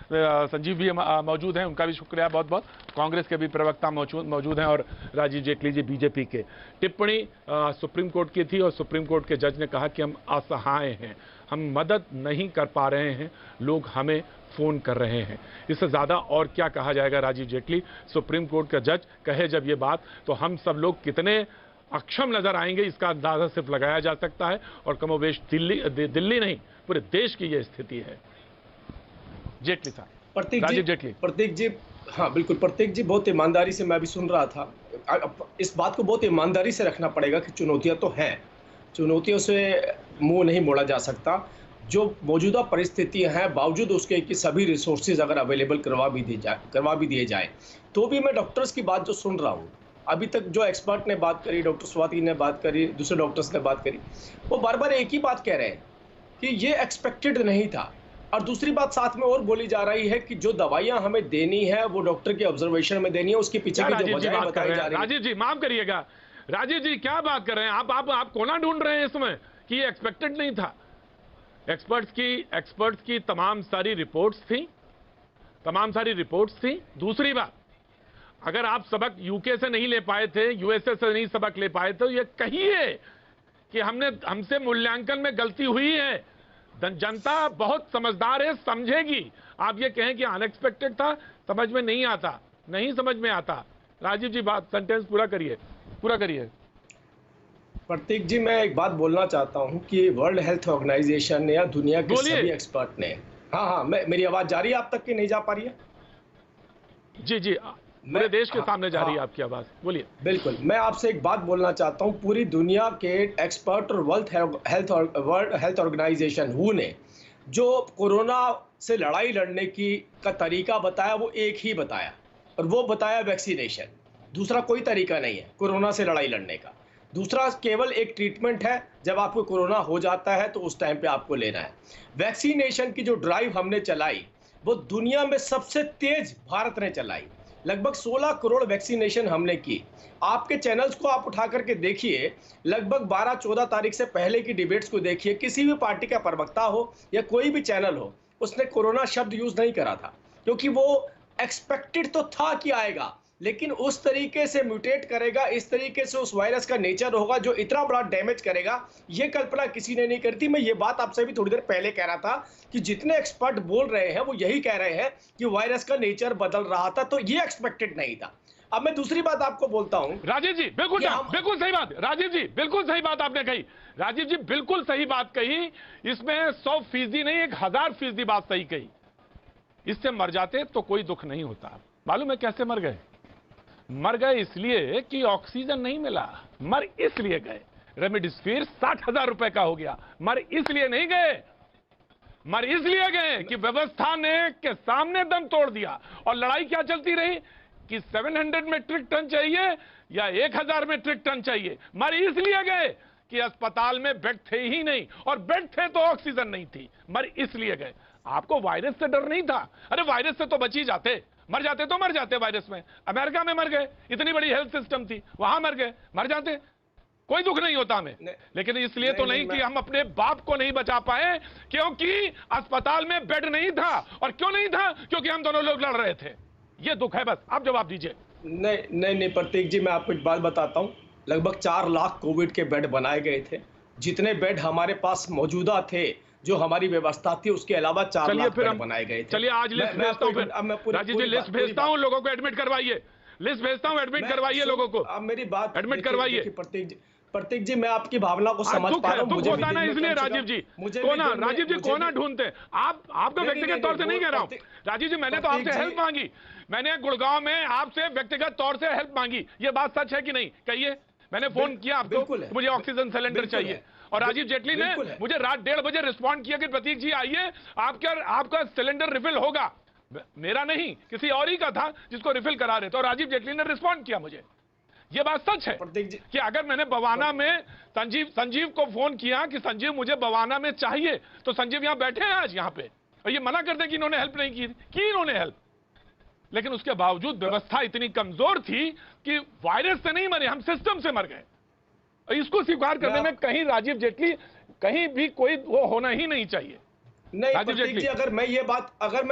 संजीव भी मौजूद हैं, उनका भी शुक्रिया बहुत बहुत। कांग्रेस के भी प्रवक्ता मौजूद हैं, और राजीव जेटली जी बीजेपी के। टिप्पणी सुप्रीम कोर्ट की थी, और सुप्रीम कोर्ट के जज ने कहा कि हम असहाय हैं, हम मदद नहीं कर पा रहे हैं, लोग हमें फोन कर रहे हैं। इससे ज्यादा और क्या कहा जाएगा? राजीव जेटली सुप्रीम कोर्ट का जज कहे जब ये बात, तो हम सब लोग कितने अक्षम नजर आएंगे इसका अंदाजा सिर्फ लगाया जा सकता है। और कमोबेश दिल्ली नहीं, पूरे देश की यह स्थिति है। जेटली साहब, राजीव जेटली। प्रतीक जी, हाँ बिल्कुल प्रतीक जी, बहुत ईमानदारी से मैं भी सुन रहा था। इस बात को बहुत ईमानदारी से रखना पड़ेगा कि चुनौतियां तो हैं, चुनौतियों से मुंह नहीं मोड़ा जा सकता। जो मौजूदा परिस्थितियां हैं, बावजूद उसके कि सभी रिसोर्सेज अगर अवेलेबल करवा भी दिए जाए, तो भी मैं डॉक्टर्स की बात जो सुन रहा हूँ, अभी तक जो एक्सपर्ट ने बात करी, डॉक्टर स्वाति ने बात करी, दूसरे डॉक्टर्स ने बात करी, वो बार बार एक ही बात कह रहे हैं कि ये एक्सपेक्टेड नहीं था। और दूसरी बात साथ में और बोली जा रही है कि जो दवाइयां हमें देनी है वो डॉक्टर के ऑब्जर्वेशन में देनी है, उसके पीछे की जो वजह बताई जा रही है। राजीव जी माफ करिएगा, राजीव जी क्या बात कर रहे हैं आप कोना ढूंढ रहे हैं इसमें कि ये एक्सपेक्टेड नहीं था? एक्सपर्ट्स की तमाम सारी रिपोर्ट्स थी। दूसरी बात, अगर आप सबक यूके से नहीं ले पाए थे, यूएसए से नहीं सबक ले पाए थे, ये कहिए कि हमसे मूल्यांकन में गलती हुई है। जनता बहुत समझदार है, समझेगी। आप ये कहें कि अनएक्सपेक्टेड था, समझ में नहीं आता, नहीं समझ में आता। राजीव जी बात, सेंटेंस पूरा करिए। प्रतीक जी, मैं एक बात बोलना चाहता हूं कि वर्ल्ड हेल्थ ऑर्गेनाइजेशन ने या दुनिया के सभी एक्सपर्ट ने, हाँ, मेरी आवाज जा रही है आप तक कि नहीं जा पा रही है? जी, मेरे देश के सामने जा रही है आपकी आवाज, बोलिए। बिल्कुल, मैं आपसे एक बात बोलना चाहता हूं। पूरी दुनिया के एक्सपर्ट और वर्ल्ड हेल्थ ऑर्गेनाइजेशन WHO ने जो कोरोना से लड़ाई लड़ने का तरीका बताया, वो एक ही बताया, और वो बताया वैक्सीनेशन। दूसरा कोई तरीका नहीं है कोरोना से लड़ाई लड़ने का। दूसरा केवल एक ट्रीटमेंट है, जब आपको कोरोना हो जाता है तो उस टाइम पे आपको लेना है। वैक्सीनेशन की जो ड्राइव हमने चलाई, वो दुनिया में सबसे तेज भारत ने चलाई। लगभग 16 करोड़ वैक्सीनेशन हमने की। आपके चैनल्स को आप उठा करके देखिए, लगभग 12-14 तारीख से पहले की डिबेट्स को देखिए, किसी भी पार्टी का प्रवक्ता हो या कोई भी चैनल हो, उसने कोरोना शब्द यूज नहीं करा था, क्योंकि वो एक्सपेक्टेड तो था कि आएगा, लेकिन उस तरीके से म्यूटेट करेगा, इस तरीके से उस वायरस का नेचर होगा जो इतना बड़ा डैमेज करेगा, ये कल्पना किसी ने नहीं करी थी। मैं ये बात आपसे भी थोड़ी देर पहले कह रहा था कि जितने एक्सपर्ट बोल रहे हैं वो यही कह रहे हैं कि वायरस का नेचर बदल रहा था, तो ये एक्सपेक्टेड नहीं था। अब मैं दूसरी बात आपको बोलता हूं। राजीव जी बिल्कुल सही बात, राजीव जी बिल्कुल सही बात आपने कही, राजीव जी बिल्कुल सही बात कही। इसमें 100% नहीं, 1000% बात सही कही। इससे मर जाते तो कोई दुख नहीं होता। मालूम है कैसे मर गए? मर गए इसलिए कि ऑक्सीजन नहीं मिला, मर इसलिए गए। रेमडेसिविर 60,000 रुपए का हो गया, मर इसलिए नहीं गए, मर इसलिए गए कि व्यवस्था ने के सामने दम तोड़ दिया। और लड़ाई क्या चलती रही कि 700 मेट्रिक टन चाहिए या 1000 मेट्रिक टन चाहिए। मर इसलिए गए कि अस्पताल में बेड थे ही नहीं, और बेड थे तो ऑक्सीजन नहीं थी, मर इसलिए गए। आपको वायरस से डर नहीं था? अरे वायरस से तो बच ही जाते, मर जाते तो मर जाते वायरस में। अमेरिका में मर गए, इतनी बड़ी हेल्थ सिस्टम थी, वहां मर गए, मर जाते, कोई दुख नहीं होता हमें। लेकिन इसलिए तो नहीं कि हम अपने बाप को नहीं बचा पाए, क्योंकि अस्पताल में बेड नहीं था। और क्यों नहीं था? क्योंकि हम दोनों लोग लड़ रहे थे। ये दुख है, बस आप जवाब दीजिए। नहीं प्रतीक जी, मैं आपको एक बात बताता हूँ। लगभग 4 लाख कोविड के बेड बनाए गए थे। जितने बेड हमारे पास मौजूदा थे, जो हमारी व्यवस्था थी, उसके अलावा 4 लाख बेड बनाए गए थे। चलिए आज लिस्ट भेजता हूँ, राजीव जी लिस्ट भेजता हूँ, लोगों को एडमिट करवाइए। लिस्ट भेजता हूँ, एडमिट करवाइए लोगों को। अब मेरी बात एडमिट करवाइए। प्रतीक जी, मैं आपकी भावना को समझ पा रहा हूं। मुझे होता ना, इसलिए राजीव जी कोना ढूंढते हैं। आपको व्यक्तिगत तौर से नहीं कह रहा हूं राजीव जी, मैंने तो आपसे हेल्प मांगी। मैंने गुड़गांव में आपसे व्यक्तिगत तौर से हेल्प मांगी। ये बात सच है कि नहीं? कहिए। मैंने फोन किया आपको, मुझे ऑक्सीजन सिलेंडर चाहिए, और राजीव जेटली ने मुझे रात 1:30 बजे रिस्पॉन्ड किया कि प्रतीक जी आइए, आपका सिलेंडर रिफिल होगा। मेरा नहीं, किसी और ही का था जिसको रिफिल करा रहे थे, और राजीव जेटली ने रिस्पॉन्ड किया मुझे। ये बात सच है कि अगर मैंने बवाना में संजीव को फोन किया कि संजीव मुझे बवाना में चाहिए, तो संजीव यहां बैठे हैं आज यहाँ पे, और ये मना करते कि इन्होंने हेल्प नहीं की इन्होंने हेल्प। लेकिन उसके बावजूद व्यवस्था इतनी कमजोर थी कि वायरस से नहीं मरे, हम सिस्टम से मर गए। इसको स्वीकार करने में कहीं राजीव जेटली, कहीं भी कोई वो होना ही नहीं चाहिए। नहीं प्रतीक जी, अगर मैं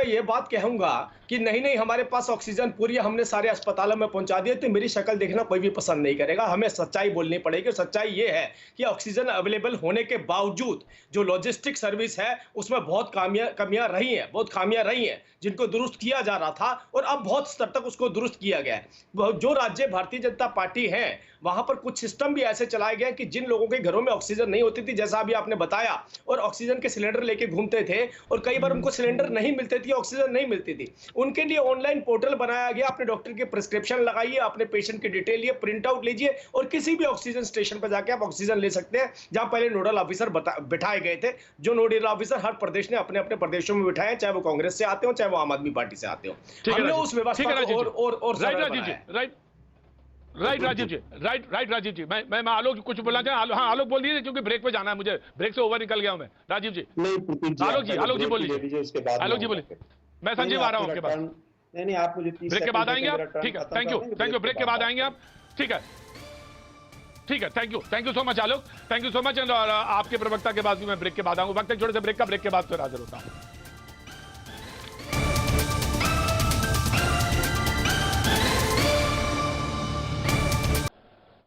ये बात कहूंगा कि नहीं हमारे पास ऑक्सीजन पूरी हमने सारे अस्पतालों में पहुंचा दिया, तो मेरी शक्ल देखना कोई भी पसंद नहीं करेगा। हमें सच्चाई बोलनी पड़ेगी। सच्चाई ये है कि ऑक्सीजन अवेलेबल होने के बावजूद जो लॉजिस्टिक सर्विस है उसमें बहुत खामियां रही हैं, जिनको दुरुस्त किया जा रहा था, और अब बहुत स्तर तक उसको दुरुस्त किया गया है। जो राज्य भारतीय जनता पार्टी है, वहां पर कुछ सिस्टम भी ऐसे चलाए गए कि जिन लोगों के घरों में ऑक्सीजन नहीं होती थी, जैसा अभी आपने बताया, और ऑक्सीजन के सिलेंडर लेके घूमते थे, और कई बार उनको सिलेंडर नहीं मिलते थी, ऑक्सीजन नहीं मिलती थी, उनके लिए ऑनलाइन पोर्टल बनाया गया। अपने डॉक्टर की प्रिस्क्रिप्शन लगाइए, अपने पेशेंट की डिटेल लिए, प्रिंट आउट लीजिए, और किसी भी ऑक्सीजन स्टेशन पर जाके आप ऑक्सीजन ले सकते हैं, जहां पहले नोडल ऑफिसर बिठाए गए थे। जो नोडल ऑफिसर हर प्रदेश ने अपने अपने प्रदेश में बिठाए, चाहे वो कांग्रेस से आते हो, चाहे वो आम आदमी पार्टी से आते हो। हमने उस व्यवस्था राइट राजीव जी, मैं आलोक कुछ बोलना चाहूँ। हाँ आलोक बोल दीजिए, क्योंकि ब्रेक पे जाना है मुझे, ब्रेक से ओवर निकल गया हूं मैं। राजीव जी, आलोक जी बोल लीजिए। आलोक जी बोलिए, मैं संजीव आ रहा हूं आपके पास। नहीं आप मुझे ब्रेक के बाद आएंगे आप? ठीक है, थैंक यू, ब्रेक के बाद आएंगे आप। ठीक है, thank you so much Alok, thank you so much. और आपके प्रवक्ता के बाद भी मैं ब्रेक के बाद आऊंगा। वक्त एक छोटे से ब्रेक का, ब्रेक के बाद फिर हाजिर होता हूं।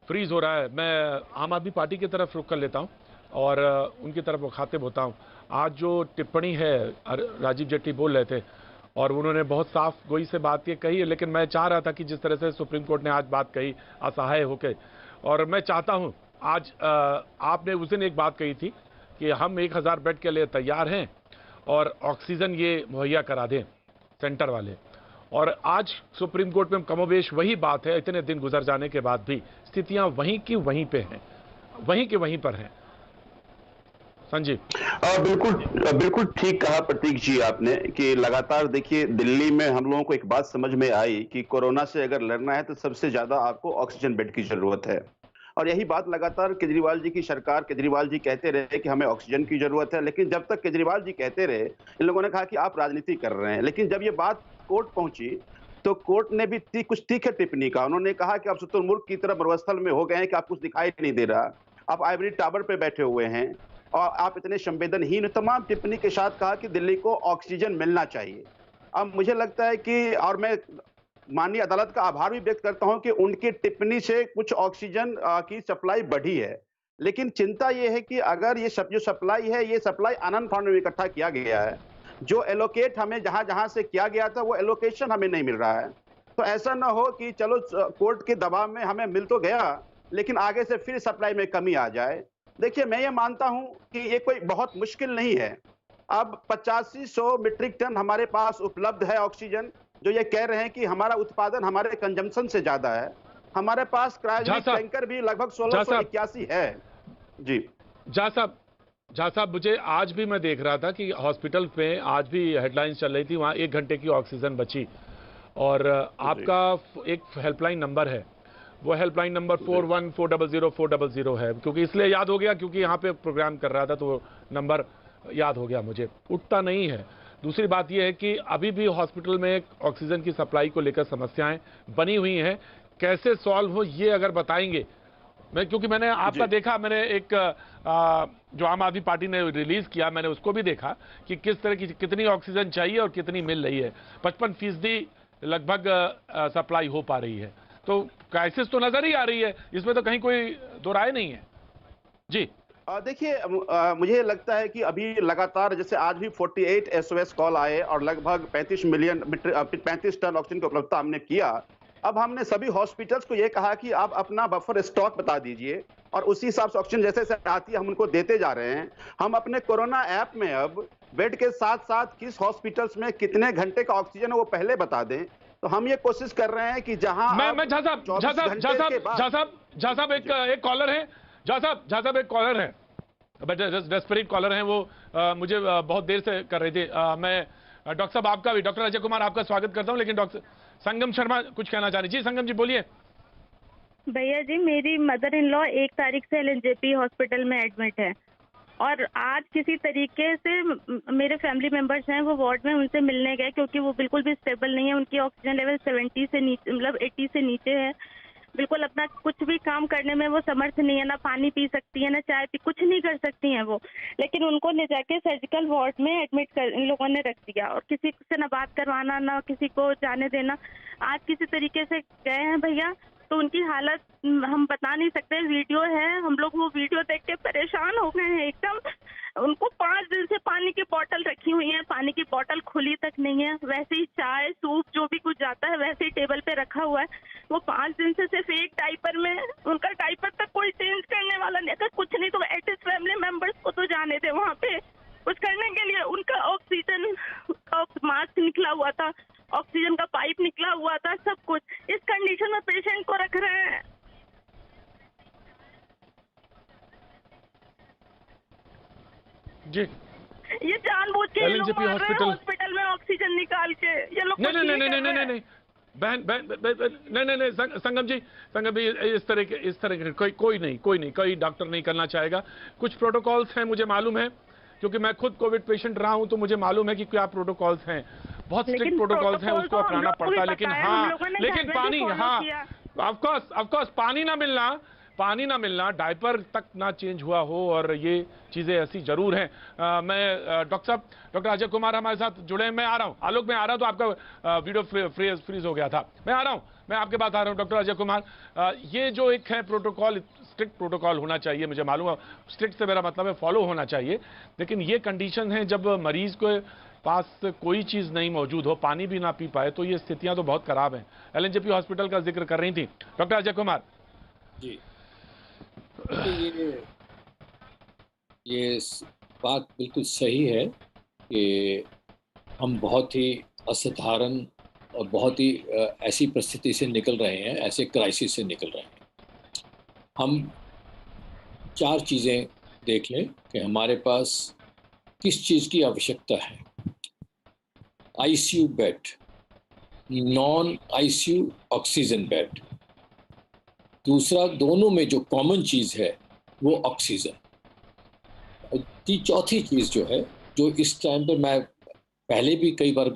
फ्रीज हो रहा है। मैं आम आदमी पार्टी की तरफ रुख कर लेता हूं और उनकी तरफ मुखातिब होता हूं। आज जो टिप्पणी है, राजीव जेटली बोल रहे थे और उन्होंने बहुत साफ गोई से बात ये कही है, लेकिन मैं चाह रहा था कि जिस तरह से सुप्रीम कोर्ट ने आज बात कही असहाय होकर, और मैं चाहता हूं आज आपने उस दिन एक बात कही थी कि हम 1000 बेड के लिए तैयार हैं और ऑक्सीजन ये मुहैया करा दें सेंटर वाले, और आज सुप्रीम कोर्ट में कमोबेश वही बात है। इतने दिन गुजर जाने के बाद भी स्थितियां वहीं की वहीं पे हैं, वहीं के वहीं पर हैं। संजीव, बिल्कुल ठीक कहा प्रतीक जी आपने कि लगातार देखिए दिल्ली में हम लोगों को एक बात समझ में आई कि कोरोना से अगर लड़ना है तो सबसे ज्यादा आपको ऑक्सीजन बेड की जरूरत है, और यही बात लगातार केजरीवाल जी की सरकार, केजरीवाल जी कहते रहे कि हमें ऑक्सीजन की जरूरत है। लेकिन जब तक केजरीवाल जी कहते रहे, इन लोगों ने कहा कि आप राजनीति कर रहे हैं। लेकिन जब ये बात कोर्ट पहुंची तो कोर्ट ने भी कुछ तीखे टिप्पणी का, उन्होंने कहा कि आप शुतुरमुर्ग की तरह मरुस्थल में हो गए हैं कि आप कुछ दिखाई नहीं दे रहा, आप आइवरी टावर पे बैठे हुए हैं और आप इतने संवेदनहीन, तमाम टिप्पणी के साथ कहा कि दिल्ली को ऑक्सीजन मिलना चाहिए। अब मुझे लगता है कि, और मैं माननीय अदालत का आभार भी व्यक्त करता हूं कि उनकी टिप्पणी से कुछ ऑक्सीजन की सप्लाई बढ़ी है, लेकिन चिंता यह है कि अगर ये जो सप्लाई है, ये सप्लाई आनंद फाउंड में इकट्ठा किया गया है, जो एलोकेट हमें जहां से किया गया था वो एलोकेशन हमें नहीं मिल रहा है। तो ऐसा ना हो कि चलो कोर्ट के दबाव में हमें मिल तो गया, लेकिन आगे से फिर सप्लाई में कमी आ जाए। देखिए, मैं ये मानता हूं कि ये कोई बहुत मुश्किल नहीं है। अब 8500 मीट्रिक टन हमारे पास उपलब्ध है ऑक्सीजन, जो ये कह रहे हैं कि हमारा उत्पादन हमारे कंजम्पशन से ज्यादा है। हमारे पास क्रायोजेनिक टैंकर भी लगभग 1681 है। जी झा साहब, मुझे आज भी मैं देख रहा था कि हॉस्पिटल में आज भी हेडलाइंस चल रही थी, वहां 1 घंटे की ऑक्सीजन बची, और आपका एक हेल्पलाइन नंबर है वो हेल्पलाइन नंबर 41400400 है, क्योंकि इसलिए याद हो गया क्योंकि यहाँ पे प्रोग्राम कर रहा था तो वो नंबर याद हो गया मुझे। उठता नहीं है। दूसरी बात यह है कि अभी भी हॉस्पिटल में ऑक्सीजन की सप्लाई को लेकर समस्याएं बनी हुई हैं, कैसे सॉल्व हो ये अगर बताएंगे। क्योंकि मैंने आपका देखा, मैंने एक जो आम आदमी पार्टी ने रिलीज किया मैंने उसको भी देखा कि किस तरह की कितनी ऑक्सीजन चाहिए और कितनी मिल रही है। 55% लगभग सप्लाई हो पा रही है, तो क्राइसिस तो नजर ही आ रही है, इसमें तो कहीं कोई दो राय नहीं है। जी देखिए, मुझे लगता है कि अभी लगातार जैसे आज भी 48 SOS कॉल आए और लगभग 35 टन ऑक्सीजन की उपलब्धता हमने किया। अब हमने सभी हॉस्पिटल्स को यह कहा कि आप अपना बफर स्टॉक बता दीजिए और उसी हिसाब से ऑक्सीजन जैसे जैसे आती है हम उनको देते जा रहे हैं। हम अपने कोरोना ऐप में अब बेड के साथ साथ किस हॉस्पिटल्स में कितने घंटे का ऑक्सीजन है वो पहले बता दें। तो हम ये कोशिश कर रहे हैं कि जहां मैं झा साहब एक कॉलर है, झा साहब एक कॉलर है, डेस्परेट कॉलर हैं वो, मुझे बहुत देर से कर रहे थे। मैं डॉक्टर साहब आपका भी, डॉक्टर अजय कुमार आपका स्वागत करता हूं, लेकिन डॉक्टर संगम शर्मा कुछ कहना चाह रही। जी संगम जी बोलिए। भैया जी, मेरी मदर इन लॉ 1 तारीख से LNJP हॉस्पिटल में एडमिट है और आज किसी तरीके से मेरे फैमिली मेंबर्स हैं वो वार्ड में उनसे मिलने गए क्योंकि वो बिल्कुल भी स्टेबल नहीं है। उनकी ऑक्सीजन लेवल 70 से नीचे, मतलब 80 से नीचे है। बिल्कुल अपना कुछ भी काम करने में वो समर्थ नहीं है, ना पानी पी सकती है ना चाय पी, कुछ नहीं कर सकती हैं वो। लेकिन उनको ले जाके सर्जिकल वार्ड में एडमिट कर इन लोगों ने रख दिया और किसी से ना बात करवाना ना किसी को जाने देना। आज किसी तरीके से गए हैं भैया, तो उनकी हालत हम बता नहीं सकते। वीडियो है, हम लोग वो वीडियो देख के परेशान हो गए हैं एकदम। उनको 5 दिन से पानी की बोतल रखी हुई है, पानी की बोतल खुली तक नहीं है। वैसे ही चाय सूप जो भी कुछ जाता है वैसे ही टेबल पे रखा हुआ है। वो 5 दिन से सिर्फ एक डाइपर में, उनका डाइपर तक कोई चेंज करने वाला नहीं। अगर कुछ नहीं तो एटलीस्ट फैमिली मेंबर्स को तो जाने दे वहाँ पे कुछ करने के लिए। उनका ऑक्सीजन का मास्क निकला हुआ था, ऑक्सीजन का पाइप निकला हुआ था, सब कुछ। इस कंडीशन में पेशेंट को रख रहे हैं। जी ये जानबूझ के LNJP हॉस्पिटल में ऑक्सीजन निकाल के ये लोग नहीं बहन नहीं संगम जी इस तरह के कोई नहीं, कोई डॉक्टर नहीं करना चाहेगा। कुछ प्रोटोकॉल्स हैं, मुझे मालूम है क्योंकि मैं खुद कोविड पेशेंट रहा हूं, तो मुझे मालूम है कि क्या प्रोटोकॉल्स हैं। बहुत स्ट्रिक्ट प्रोटोकॉल्स हैं, उसको अपनाना पड़ता है। लेकिन पानी, ऑफकोर्स पानी ना मिलना, डायपर तक ना चेंज हुआ हो, और ये चीजें ऐसी जरूर हैं। मैं डॉक्टर अजय कुमार हमारे साथ जुड़े हैं। मैं आ रहा हूं, आलोक में आ रहा हूं, तो आपका वीडियो फ्रीज हो गया था। मैं आ रहा हूं, मैं आपके पास आ रहा हूं डॉक्टर अजय कुमार। ये जो एक है प्रोटोकॉल, स्ट्रिक्ट प्रोटोकॉल होना चाहिए, मुझे मालूम है। स्ट्रिक्ट से मेरा मतलब है फॉलो होना चाहिए, लेकिन ये कंडीशन है जब मरीज को पास कोई चीज नहीं मौजूद हो, पानी भी ना पी पाए, तो ये स्थितियां तो बहुत खराब हैं। LNJP हॉस्पिटल का जिक्र कर रही थी डॉक्टर अजय कुमार जी। ये बात बिल्कुल सही है कि हम बहुत ही असाधारण और बहुत ही ऐसी परिस्थिति से निकल रहे हैं, ऐसे क्राइसिस से निकल रहे हैं। हम 4 चीज़ें देख लें कि हमारे पास किस चीज़ की आवश्यकता है। ICU bed, non ICU oxygen bed. दूसरा, दोनों में जो कॉमन चीज़ है वो ऑक्सीजन। चौथी चीज़ जो है, जो इस टाइम पर मैं पहले भी कई बार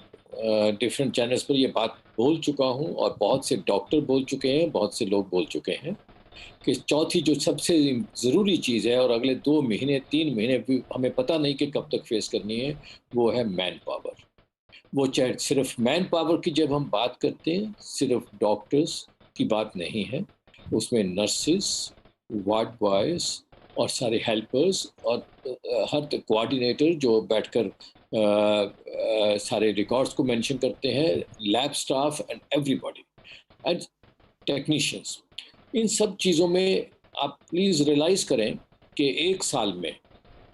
डिफरेंट चैनल्स पर ये बात बोल चुका हूँ और बहुत से डॉक्टर बोल चुके हैं, बहुत से लोग बोल चुके हैं कि चौथी जो सबसे ज़रूरी चीज़ है और अगले 2 महीने 3 महीने भी हमें पता नहीं कि कब तक फेस करनी है, वो है मैन पावर। वो चाहे सिर्फ मैन पावर की जब हम बात करते हैं, सिर्फ डॉक्टर्स की बात नहीं है, उसमें नर्सेस, वार्ड बॉयज़ और सारे हेल्पर्स और हर कोऑर्डिनेटर जो बैठकर सारे रिकॉर्ड्स को मेंशन करते हैं, lab staff and everybody and technicians. इन सब चीज़ों में आप प्लीज़ रियलाइज़ करें कि 1 साल में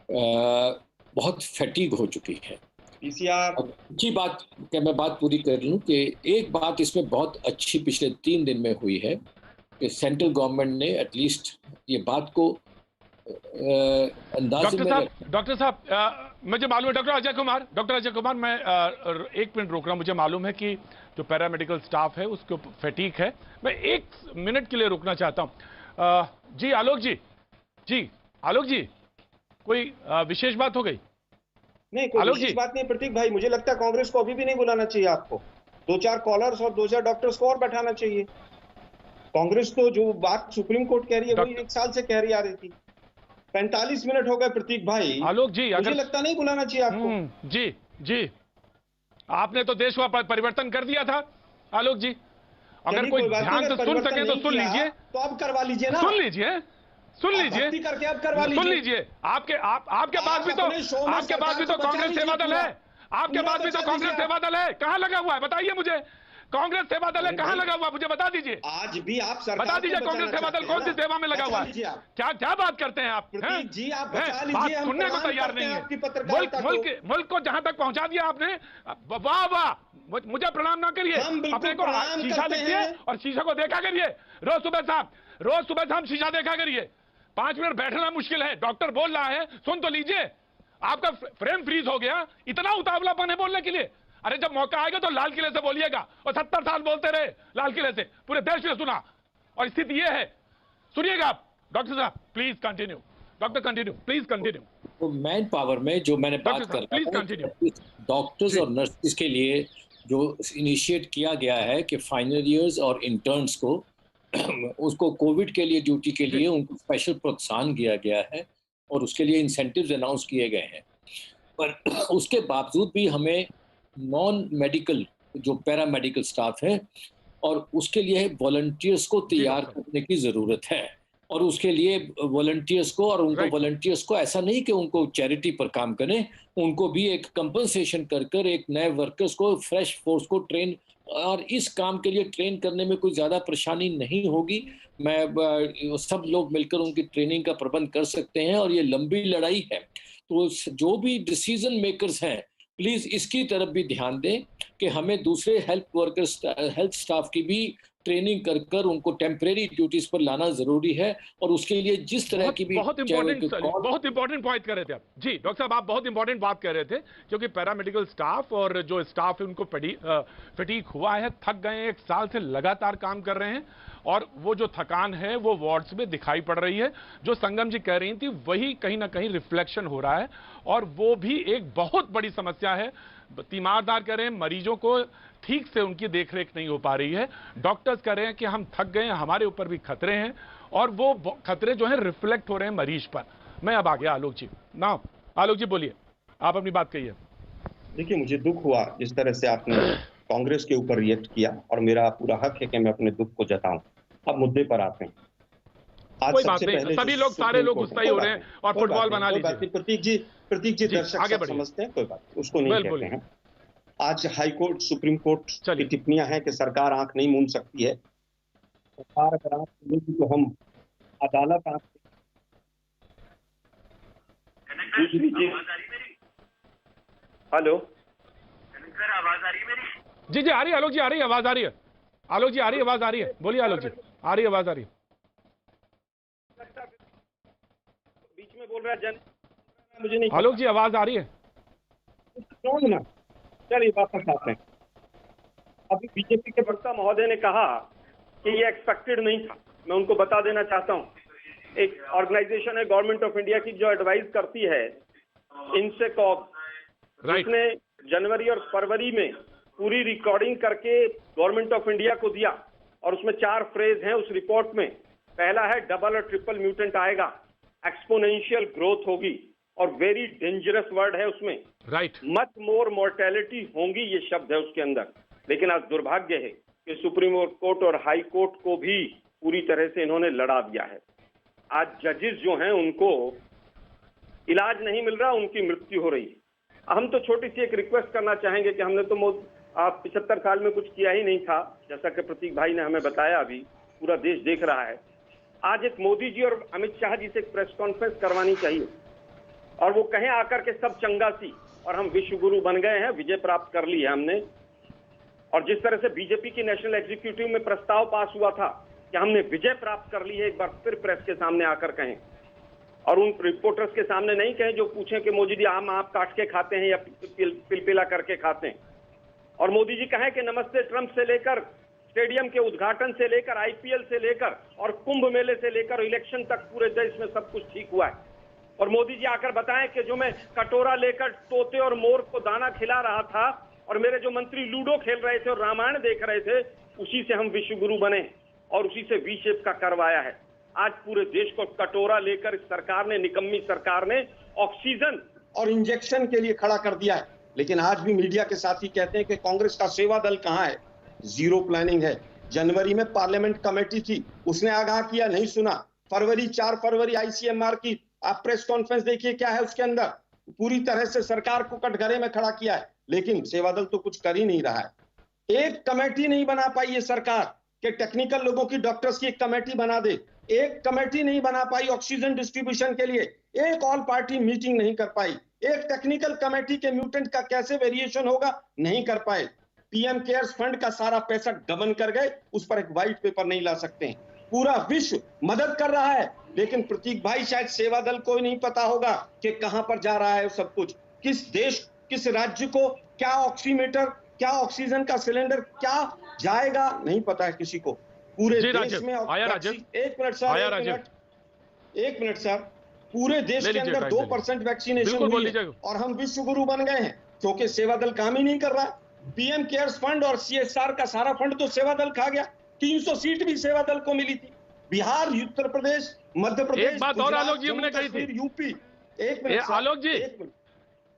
बहुत फैटीग हो चुकी है। अच्छी बात कि मैं बात पूरी कर लूँ कि एक बात इसमें बहुत अच्छी पिछले 3 दिन में हुई है कि सेंट्रल गवर्नमेंट ने एटलीस्ट ये बात को अंदाजे में। डॉक्टर साहब मुझे मालूम है, डॉक्टर अजय कुमार मैं 1 मिनट रोक रहा हूं। मुझे मालूम है कि जो पैरामेडिकल स्टाफ है उसके ऊपर फैटीग है। मैं 1 मिनट के लिए रुकना चाहता हूं। जी आलोक जी आलोक जी, कोई विशेष बात हो गई? नहीं, कोई विशेष बात नहीं प्रतीक भाई। मुझे लगता है कांग्रेस को अभी भी नहीं बुलाना चाहिए आपको। 2-4 कॉलर्स और 2-4 डॉक्टर्स को और बैठाना चाहिए। कांग्रेस तो जो बात सुप्रीम कोर्ट कह रही है वही 1 साल से कह रही आ रही थी। 45 मिनट हो गए प्रतीक भाई। आलोक जी, मुझे लगता नहीं बुलाना चाहिए आपको। जी आपने तो देश का परिवर्तन कर दिया था आलोक जी। अगर कोई ध्यान से सुन सके तो सुन लीजिए। तो अब करवा लीजिए ना। सुन लीजिए करके अब करवा लीजिए। सुन लीजिए। आपके पास भी तो कांग्रेस सेवा दल है। आपके पास भी तो कांग्रेस सेवा दल है। कहां लगा हुआ है बताइए मुझे। कांग्रेस सेवा दल है कहां लगा हुआ, मुझे बता दीजिए। आज भी आप सरकार बता दीजिए कांग्रेस सेवा दल कौन सी सेवा में लगा हुआ है? क्या बात करते हैं आप? जी आप बता बात लीजिए। सुनने को तैयार नहीं है। मुल्क को जहां तक पहुंचा दिया आपने। वाह, मुझे प्रणाम ना करिए, अपने को शीशा देखिए और शीशा को देखा करिए। रोज सुबह शाम शीशा देखा करिए। 5 मिनट बैठना मुश्किल है, डॉक्टर बोल रहा है सुन तो लीजिए। आपका फ्रेम फ्रीज हो गया, इतना उतावलापन है बोलने के लिए। अरे जब मौका आएगा तो लाल किले से बोलिएगा। और 70 साल बोलते रहे लाल किले से, पूरे देश ने सुना। और स्थिति यह है, सुनिएगा आप डॉक्टर साहब, please continue. Doctor continue, please continue. तो मैन पावर में जो मैंने बात कर प्लीज कंटिन्यू। डॉक्टर्स और नर्सेज के लिए जो इनिशिएट किया गया है कि फाइनल ईयर्स और इंटर्न्स को उसको कोविड के लिए ड्यूटी के लिए उनको स्पेशल प्रोत्साहन दिया गया है और उसके लिए इंसेंटिव्स अनाउंस किए गए हैं। पर उसके बावजूद भी हमें नॉन मेडिकल जो पैरामेडिकल स्टाफ है और उसके लिए वॉलंटियर्स को तैयार करने की ज़रूरत है। और उसके लिए वॉलंटियर्स को और उनको वॉलंटियर्स को ऐसा नहीं कि उनको चैरिटी पर काम करें, उनको भी एक कंपनसेशन कर एक नए वर्कर्स को, फ्रेश फोर्स को ट्रेन, और इस काम के लिए ट्रेन करने में कोई ज़्यादा परेशानी नहीं होगी। मैं सब लोग मिलकर उनकी ट्रेनिंग का प्रबंध कर सकते हैं और ये लंबी लड़ाई है। तो जो भी डिसीजन मेकर्स हैं प्लीज़ इसकी तरफ भी ध्यान दें कि हमें दूसरे हेल्थ स्टाफ की भी ट्रेनिंग कर उनको टेम्परेरी ड्यूटीज पर लाना जरूरी है। और उसके लिए जिस तरह की भी बहुत इंपॉर्टेंट पॉइंट कर रहे थे आप जी डॉक्टर साहब, आप बहुत इंपॉर्टेंट बात कर रहे थे। क्योंकि पैरामेडिकल स्टाफ और जो स्टाफ है उनको फटीग हुआ है, थक गए हैं, 1 साल से लगातार काम कर रहे हैं और वो जो थकान है वो वार्ड्स में दिखाई पड़ रही है। जो संगम जी कह रही थी वही कहीं ना कहीं रिफ्लेक्शन हो रहा है और वो भी एक बहुत बड़ी समस्या है। तीमारदार कह रहे हैं मरीजों को ठीक से उनकी देखरेख नहीं हो पा रही है। डॉक्टर्स कह रहे हैं कि हम थक गए हैं, हमारे ऊपर भी खतरे हैं और वो खतरे जो हैं रिफ्लेक्ट हो रहे हैं मरीज पर। मैं अब आ गया आलोक जी। ना आलोक जी बोलिए, आप अपनी बात कहिए। देखिए, मुझे दुख हुआ जिस तरह से आपने कांग्रेस के ऊपर रिएक्ट किया और मेरा पूरा हक है कि मैं अपने दुख को जताऊं। अब मुद्दे पर आते हैं। आज कोई बात नहीं, सभी लोग, सारे लोग गुस्सा ही हो रहे हैं और फुटबॉल बना लीजिए। प्रतीक जी दर्शक समझते हैं, कोई बात उसको नहीं कहते हैं। आज हाई कोर्ट, सुप्रीम कोर्ट की टिप्पणियां हैं कि सरकार आंख नहीं मूंद सकती है। सरकार अगर आंख मूंदेगी तो हम अदालत आंख। हेलो, आवाज आ रही है मेरी? जी आ रही है आलोक जी, आ रही है आवाज, आ रही है आलोक जी, आ रही है आवाज, आ रही है। बोलिए आलोक जी, आ रही है आवाज, आ रही है। बीच में बोल रहा है मुझे नहीं। आलोक जी आवाज आ रही है? चलिए वापस आते हैं। अभी बीजेपी के प्रवक्ता महोदय ने कहा कि ये एक्सपेक्टेड नहीं था। मैं उनको बता देना चाहता हूँ, एक ऑर्गेनाइजेशन है गवर्नमेंट ऑफ इंडिया की जो एडवाइस करती है इनसेकॉब, जिसने जनवरी और फरवरी में पूरी रिकॉर्डिंग करके गवर्नमेंट ऑफ इंडिया को दिया और उसमें 4 फ्रेज हैं उस रिपोर्ट में। पहला है डबल और ट्रिपल म्यूटेंट आएगा, एक्सपोनेंशियल ग्रोथ होगी और वेरी डेंजरस वर्ड है उसमें, मच मोर मोर्टेलिटी होंगी, ये शब्द है उसके अंदर। लेकिन आज दुर्भाग्य है कि सुप्रीम कोर्ट और हाई कोर्ट को भी पूरी तरह से इन्होंने लड़ा दिया है। आज जजेस जो हैं उनको इलाज नहीं मिल रहा, उनकी मृत्यु हो रही है। हम तो छोटी सी एक रिक्वेस्ट करना चाहेंगे कि हमने तो 75 साल में कुछ किया ही नहीं था, जैसा कि प्रतीक भाई ने हमें बताया, अभी पूरा देश देख रहा है। आज एक मोदी जी और अमित शाह जी से एक प्रेस कॉन्फ्रेंस करवानी चाहिए और वो कहें आकर के सब चंगा सी और हम विश्व गुरु बन गए हैं, विजय प्राप्त कर ली है हमने। और जिस तरह से बीजेपी की नेशनल एग्जीक्यूटिव में प्रस्ताव पास हुआ था कि हमने विजय प्राप्त कर ली है, एक बार फिर प्रेस के सामने आकर कहें और उन रिपोर्टर्स के सामने नहीं कहें जो पूछें कि मोदी जी आम आप काट के खाते हैं या पिलपिला करके खाते हैं। और मोदी जी कहें कि नमस्ते ट्रंप से लेकर स्टेडियम के उद्घाटन से लेकर आईपीएल से लेकर और कुंभ मेले से लेकर इलेक्शन तक पूरे देश में सब कुछ ठीक हुआ है। और मोदी जी आकर बताएं कि जो मैं कटोरा लेकर तोते और मोर को दाना खिला रहा था और मेरे जो मंत्री लूडो खेल रहे थे और रामायण देख रहे थे, उसी से हम विश्व गुरु बने और उसी से वी शेप का करवाया है। आज पूरे देश को कटोरा लेकर इस सरकार ने, निकम्मी सरकार ने ऑक्सीजन और इंजेक्शन के लिए खड़ा कर दिया है। लेकिन आज भी मीडिया के साथी कहते हैं कि कांग्रेस का सेवा दल कहां है? जीरो प्लानिंग है। जनवरी में पार्लियामेंट कमेटी थी, उसने आगाह किया, नहीं सुना। 4 फरवरी आईसीएमआर की आप प्रेस कॉन्फ्रेंस देखिए, क्या है उसके अंदर, पूरी तरह से सरकार को कटघरे में खड़ा किया है। लेकिन सेवा दल तो कुछ कर ही नहीं रहा है। एक कमेटी नहीं बना पाई ये सरकार कि टेक्निकल लोगों की, डॉक्टर्स की एक कमेटी बना दे। एक कमेटी नहीं बना पाई ऑक्सीजन डिस्ट्रीब्यूशन के लिए, एक ऑल पार्टी मीटिंग नहीं कर पाई। एक टेक्निकल कमेटी के म्यूटेंट का कैसे वेरिएशन होगा, नहीं कर पाए। पीएम केयर्स फंड का सारा पैसा गबन कर गए, उस पर एक व्हाइट पेपर नहीं ला सकते हैं। पूरा विश्व मदद कर रहा है, लेकिन प्रतीक भाई शायद सेवा दल को नहीं पता होगा कि कहां पर जा रहा है सब कुछ, किस देश, किस राज्य को क्या ऑक्सीमीटर, क्या ऑक्सीजन का सिलेंडर क्या जाएगा, नहीं पता है किसी को। पूरे देश में एक मिनट सर, पूरे देश के अंदर 2% वैक्सीनेशन हुई है और हम विश्व गुरु बन गए हैं क्योंकि सेवा दल काम ही नहीं कर रहा। पीएम केयर्स फंड और सीएसआर का सारा फंड तो सेवा दल खा गया। 300 सीट भी सेवा दल को मिली थी। बिहार, उत्तर प्रदेश, मध्य प्रदेश, एक बात और आलोक जी हमने कही थी, यूपी। एक मिनट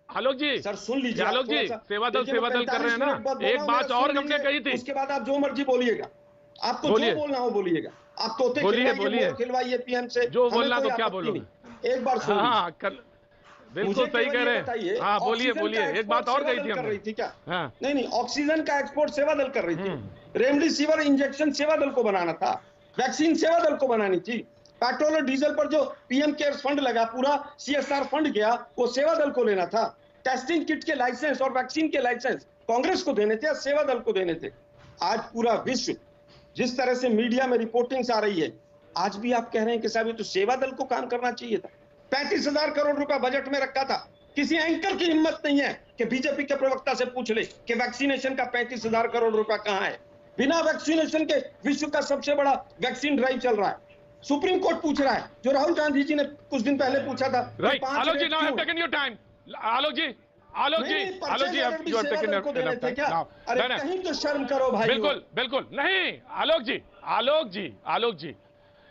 आलोक जी सर सुन लीजिए, आलोक जी सेवा दल कर रहे हैं ना, एक बात और हमने कही थी। उसके बाद आप जो मर्जी बोलिएगा, आपको जो बोलना हो बोलिएगा। आप तोते खिलवाइए पीएम से, जो बोलना तो क्या बोलोगे, एक बार सुन। हाँ बिल्कुल सही कह रहे हैं। हाँ बोलिए, एक बात और कही थी कर रही थी क्या? हाँ। नहीं, ऑक्सीजन का एक्सपोर्ट सेवा दल कर रही थी। रेमडेसिविर इंजेक्शन सेवा दल को बनाना था, वैक्सीन सेवा दल को बनानी थी। पेट्रोल और डीजल पर जो पीएम केयर्स फंड लगा, पूरा सीएसआर फंड गया, वो सेवा दल को लेना था। टेस्टिंग किट के लाइसेंस और वैक्सीन के लाइसेंस कांग्रेस को देने थे, सेवा दल को देने थे। आज पूरा विश्व जिस तरह से मीडिया में रिपोर्टिंग्स आ रही है, आज भी आप कह रहे हैं कि साहब ये तो सेवा दल को काम करना चाहिए था। 35,000 करोड़ रुपया बजट में रखा था। किसी एंकर की हिम्मत नहीं है कि बीजेपी के प्रवक्ता से पूछ ले कि वैक्सीनेशन का 35,000 करोड़ रुपया कहां है। बिना वैक्सीनेशन के विश्व का सबसे बड़ा वैक्सीन ड्राइव चल रहा है। सुप्रीम कोर्ट पूछ रहा है, जो राहुल गांधी जी ने कुछ दिन पहले पूछा था। Alok ji, now I have taken your time. Alok ji अरे कहीं तो शर्म करो भाई। बिल्कुल नहीं। आलोक जी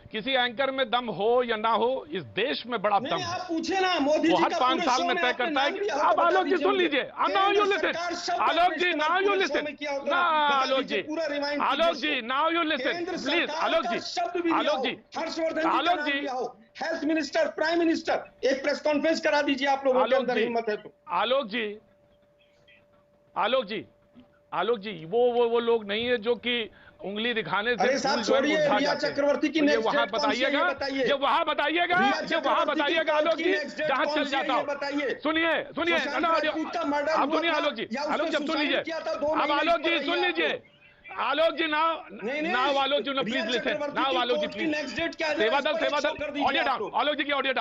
किसी एंकर में दम हो या ना हो, इस देश में बड़ा दम आप पूछे ना, मोदी जी हर 5 साल में तय करता है कि अब आलोक जी सुन लीजिए। Now you listen Alok ji, now you listen ना Alok ji now you listen please. Alok ji health minister, prime minister, एक प्रेस कॉन्फ्रेंस करा दीजिए आप लोगों के अंदर हिम्मत है तो। आलोक जी वो लोग नहीं है जो कि उंगली दिखाने से रिया चक्रवर्ती की वहां बताइएगा, जब वहां बताइएगा आलोक जी, जहां चल जाता हूं। सुनिए आप सुनिए आलोक जी, जब सुन लीजिए अब आलोक जी सुन लीजिए। Alok ji now Alok ji please listen, now Alok ji please. Seva Dal audio down. Alok ji audio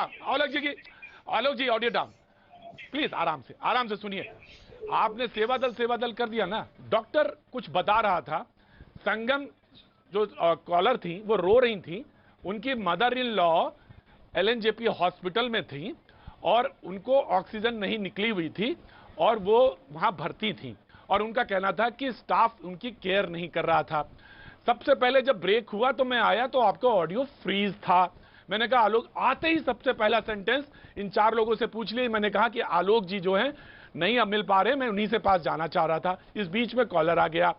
down please. आराम से सुनिए। आपने सेवा दल कर दिया ना। डॉक्टर कुछ बता रहा था, संगम जो कॉलर थी वो रो रही थी, उनकी mother in law LNJP hospital में थी और उनको ऑक्सीजन नहीं निकली हुई थी और वो वहां भर्ती थी और उनका कहना था कि स्टाफ उनकी केयर नहीं कर रहा था। सबसे पहले जब ब्रेक हुआ तो मैं आया तो आपका ऑडियो फ्रीज था। मैंने कहा आलोक, आते ही सबसे पहला सेंटेंस इन 4 लोगों से पूछ लिए। मैंने कहा कि आलोक जी जो है नहीं अब मिल पा रहे, मैं उन्हीं से पास जाना चाह रहा था। इस बीच में कॉलर आ गया।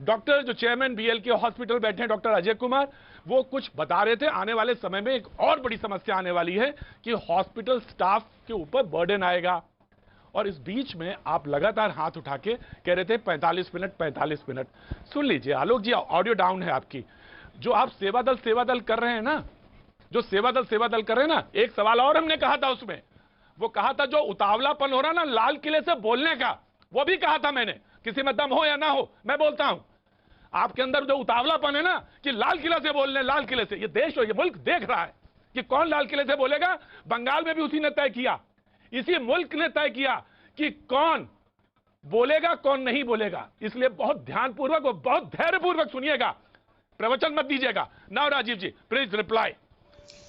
डॉक्टर जो चेयरमैन बीएलके हॉस्पिटल बैठे हैं, डॉक्टर अजय कुमार, वो कुछ बता रहे थे। आने वाले समय में एक और बड़ी समस्या आने वाली है कि हॉस्पिटल स्टाफ के ऊपर बर्डन आएगा। और इस बीच में आप लगातार हाथ उठा के कह रहे थे 45 मिनट। सुन लीजिए आलोक जी, ऑडियो डाउन है आपकी। जो आप सेवा दल कर रहे हैं ना, जो सेवा दल कर रहे हैं ना, एक सवाल और हमने कहा था उसमें, वो कहा था जो उतावलापन हो रहा ना लाल किले से बोलने का, वो भी कहा था मैंने। किसी में दम हो या ना हो, मैं बोलता हूं। आपके अंदर जो उतावलापन है ना कि लाल किले से बोलने, लाल किले से, ये देश और ये मुल्क देख रहा है कि कौन लाल किले से बोलेगा। बंगाल में भी उसी ने तय किया, इसी मुल्क ने तय किया कि कौन बोलेगा, कौन नहीं बोलेगा। इसलिए बहुत ध्यानपूर्वक और बहुत धैर्यपूर्वक सुनिएगा, प्रवचन मत दीजिएगा। Now Rajeev ji please reply.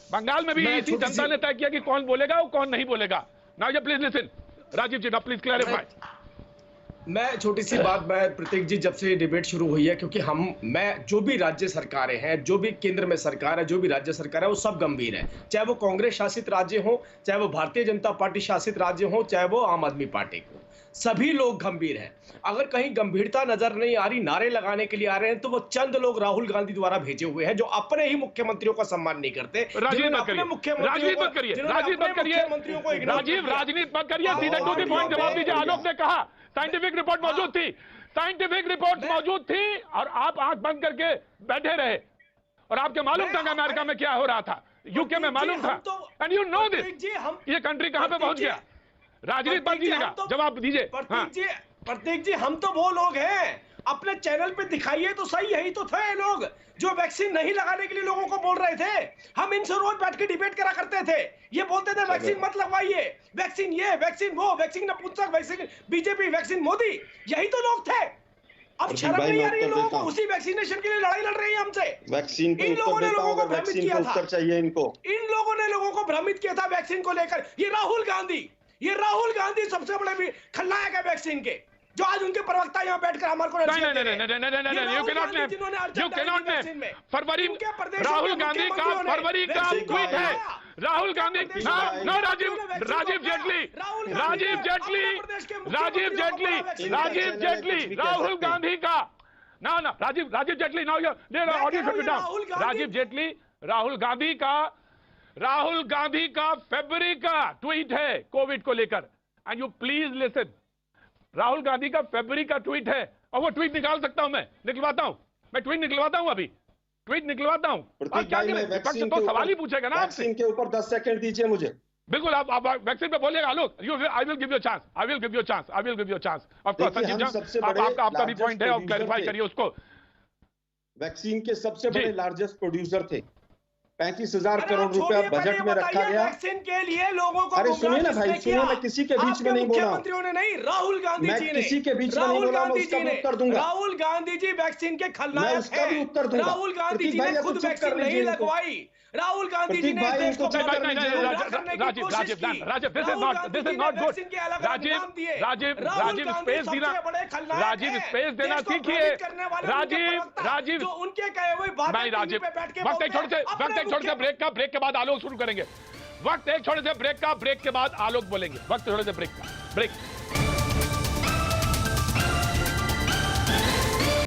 Bengal में भी इसी जनता ने तय किया कि कौन बोलेगा और कौन नहीं बोलेगा। Now you please listen. Rajeev ji, now please clarify. मैं छोटी सी बात, मैं प्रतीक जी, जब से डिबेट शुरू हुई है, क्योंकि मैं जो भी राज्य सरकारें हैं, जो भी केंद्र में सरकार है, जो भी राज्य सरकार है, वो सब गंभीर है। चाहे वो कांग्रेस शासित राज्य हो, चाहे वो भारतीय जनता पार्टी शासित राज्य हो, चाहे वो आम आदमी पार्टी हो, सभी लोग गंभीर हैं। अगर कहीं गंभीरता नजर नहीं आ रही, नारे लगाने के लिए आ रहे हैं, तो वो चंद लोग राहुल गांधी द्वारा भेजे हुए हैं, जो अपने ही मुख्यमंत्रियों का सम्मान नहीं करते। राजीव मत करिए, राजीव मत करिए, राजीव मत करिए, राजीव राजनीति मत करिए, सीधे टू द पॉइंट जवाब दीजिए। आलोक ने कहा साइंटिफिक रिपोर्ट मौजूद थी, साइंटिफिक रिपोर्ट मौजूद थी और आप आंख बंद करके बैठे रहे और आपके मालूम था कि अमेरिका में क्या हो रहा था, यूके में मालूम था। एंड यू नो दिस, ये कंट्री कहां पे पहुंच गया। राजनीति मत दीजिएगा, जवाब दीजिए। प्रतीक जी, हम तो वो लोग हैं, अपने चैनल पे दिखाइए तो सही। यही तो थे लोग जो वैक्सीन नहीं लगाने के लिए लोगों को बोल रहे थे। हम इनसे रोज बैठ के डिबेट करा करते थे। ये बोलते थे वैक्सीन मत लगवाइए, वैक्सीन ये, वैक्सीन वो, वैक्सीन नपुंसक, वैक्सीन बीजेपी, वैक्सीन मोदी, यही तो लोग थे। अब शर्म नहीं आ रही है लोगों को, उसी वैक्सीनेशन के लिए लड़ाई लड़ रही है हमसे। वैक्सीन पे इन लोगों ने लोगों को भ्रमित किया था, चाहिए इनको। इन लोगों ने लोगों को भ्रमित किया था वैक्सीन को लेकर। ये राहुल गांधी सबसे बड़े खलनायक है वैक्सीन के, जो आज उनके प्रवक्ता यहाँ बैठकर हमारे को नहीं, यू कैनॉट नेम फरवरी राहुल गांधी का फरवरी का ट्वीट है। राहुल गांधी, नो राजीव जेटली राहुल गांधी का ना Rajeev Jaitley, now audio should be down. Rahul Gandhi का फरवरी का ट्वीट है कोविड को लेकर। And you please listen, Rahul Gandhi का फरवरी का ट्वीट है और वो ट्वीट निकाल सकता हूं, मैं निकलवाता हूं, मैं ट्वीट निकलवाता हूं, अभी ट्वीट निकलवाता हूं। और क्या विपक्ष तो सवाल ही पूछेगा ना। वैक्सीन के ऊपर 10 सेकंड दीजिए मुझे। बिल्कुल, आप वैक्सीन पे बोलिएगा। लोग I will give you chance, I will give you chance. Of course Sanjeev ji, आपका भी पॉइंट है, आप क्लैरिफाई करिए उसको। वैक्सीन के सबसे बड़े लार्जेस्ट प्रोड्यूसर थे। 35,000 करोड़ रुपया बजट में रखा गया वैक्सीन के लिए लोगों को। अरे सुनिए ना भाई, सुनिए, मैं किसी के बीच में नहीं बोला, मुख्यमंत्रियों ने नहीं, राहुल गांधी जी ने, किसी के बीच में नहीं बोला, मैं उसका भी उत्तर दूंगा। राहुल गांधी जी वैक्सीन के खलनायक हैं, उसका भी उत्तर दूंगा। राहुल गांधी जी ने खुद वैक्सीन नहीं लगवाई। राहुल गांधी जी ने देश को राजीव, स्पेस देना सीखिए। राजीव जो उनके कहे हुए बात वक्त एक छोटे से ब्रेक के बाद आलोक शुरू करेंगे। वक्त एक छोटे से ब्रेक के बाद आलोक बोलेंगे। वक्त थोड़े से ब्रेक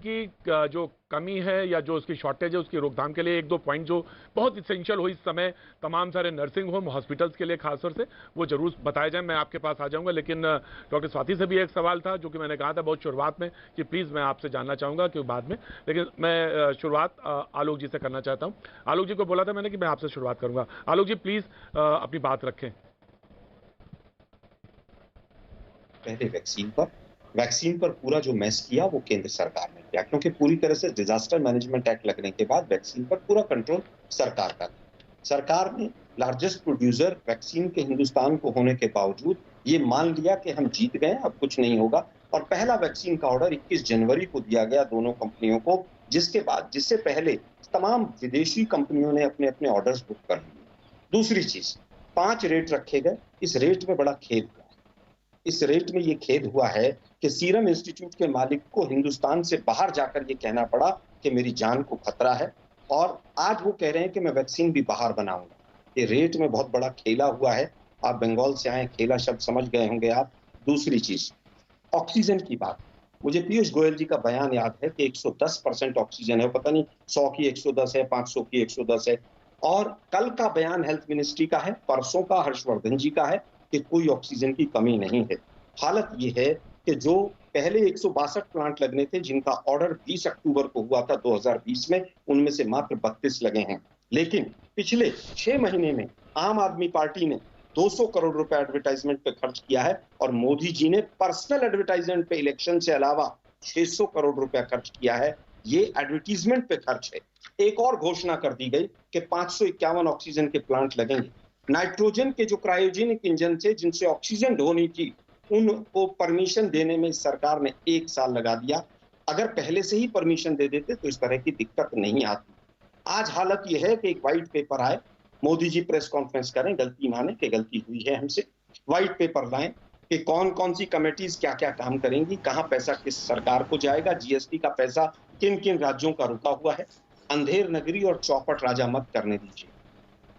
की जो कमी है या जो उसकी शॉर्टेज है, उसकी रोकथाम के लिए एक दो पॉइंट जो बहुत इसेंशियल हो इस समय तमाम सारे नर्सिंग होम, हॉस्पिटल्स के लिए खासतौर से, वो जरूर बताए जाए। मैं आपके पास आ जाऊंगा, लेकिन डॉक्टर स्वाति से भी एक सवाल था जो कि मैंने कहा था बहुत शुरुआत में कि प्लीज़ मैं आपसे जानना चाहूँगा कि बाद में, लेकिन मैं शुरुआत आलोक जी से करना चाहता हूँ। आलोक जी को बोला था मैंने कि मैं आपसे शुरुआत करूँगा। आलोक जी प्लीज़ अपनी बात रखें। पहले वैक्सीन पर पूरा जो मैस किया वो केंद्र सरकार ने किया, क्योंकि पूरी तरह से डिजास्टर मैनेजमेंट एक्ट लगने के बाद वैक्सीन पर पूरा कंट्रोल सरकार का। सरकार ने लार्जेस्ट प्रोड्यूसर वैक्सीन के हिंदुस्तान को होने के बावजूद ये मान लिया कि हम जीत गए, अब कुछ नहीं होगा, और पहला वैक्सीन का ऑर्डर 21 जनवरी को दिया गया दोनों कंपनियों को, जिससे पहले तमाम विदेशी कंपनियों ने अपने अपने ऑर्डर्स बुक कर लिए। दूसरी चीज, 5 रेट रखे गए। इस रेट में बड़ा खेद हुआ। इस रेट में ये खेद हुआ है कि सीरम इंस्टीट्यूट के मालिक को हिंदुस्तान से बाहर जाकर ये कहना पड़ा कि मेरी जान को खतरा है, और आज वो कह रहे हैं कि मैं वैक्सीन भी बाहर बनाऊंगा। ये रेट में बहुत बड़ा खेला हुआ है। आप बंगाल से आए, खेला शब्द समझ गए होंगे आप। दूसरी चीज, ऑक्सीजन की बात। मुझे पीयूष गोयल जी का बयान याद है कि 110% ऑक्सीजन है, पता नहीं 100 की 110 है, 500 की 110 है। और कल का बयान हेल्थ मिनिस्ट्री का है, परसों का हर्षवर्धन जी का है कि कोई ऑक्सीजन की कमी नहीं है। हालत ये है कि जो पहले 162 प्लांट लगने थे, जिनका ऑर्डर 20 अक्टूबर को हुआ था 2020 में, उनमें से मात्र 32 लगे हैं। लेकिन पिछले 6 महीने में आम आदमी पार्टी ने 200 करोड़ रुपए एडवर्टाइजमेंट पे खर्च किया है, और मोदी जी ने पर्सनल एडवर्टाइजमेंट पे इलेक्शन से अलावा 600 करोड़ रुपया खर्च किया है। ये एडवर्टीजमेंट पे खर्च है। एक और घोषणा कर दी गई कि 551 ऑक्सीजन के प्लांट लगेंगे। नाइट्रोजन के जो क्रायोजेनिक इंजन थे, जिनसे ऑक्सीजन ढोनी थी, उनको परमिशन देने में सरकार ने 1 साल लगा दिया। अगर पहले से ही परमिशन दे देते तो इस तरह की दिक्कत नहीं आती। आज हालत यह है कि एक व्हाइट पेपर आए, मोदी जी प्रेस कॉन्फ्रेंस करें, गलती माने कि गलती हुई है हमसे, व्हाइट पेपर लाएं कि कौन कौन सी कमेटीज क्या क्या काम करेंगी, कहां पैसा किस सरकार को जाएगा, जीएसटी का पैसा किन किन राज्यों का रुका हुआ है। अंधेर नगरी और चौपट राजा मत करने दीजिए।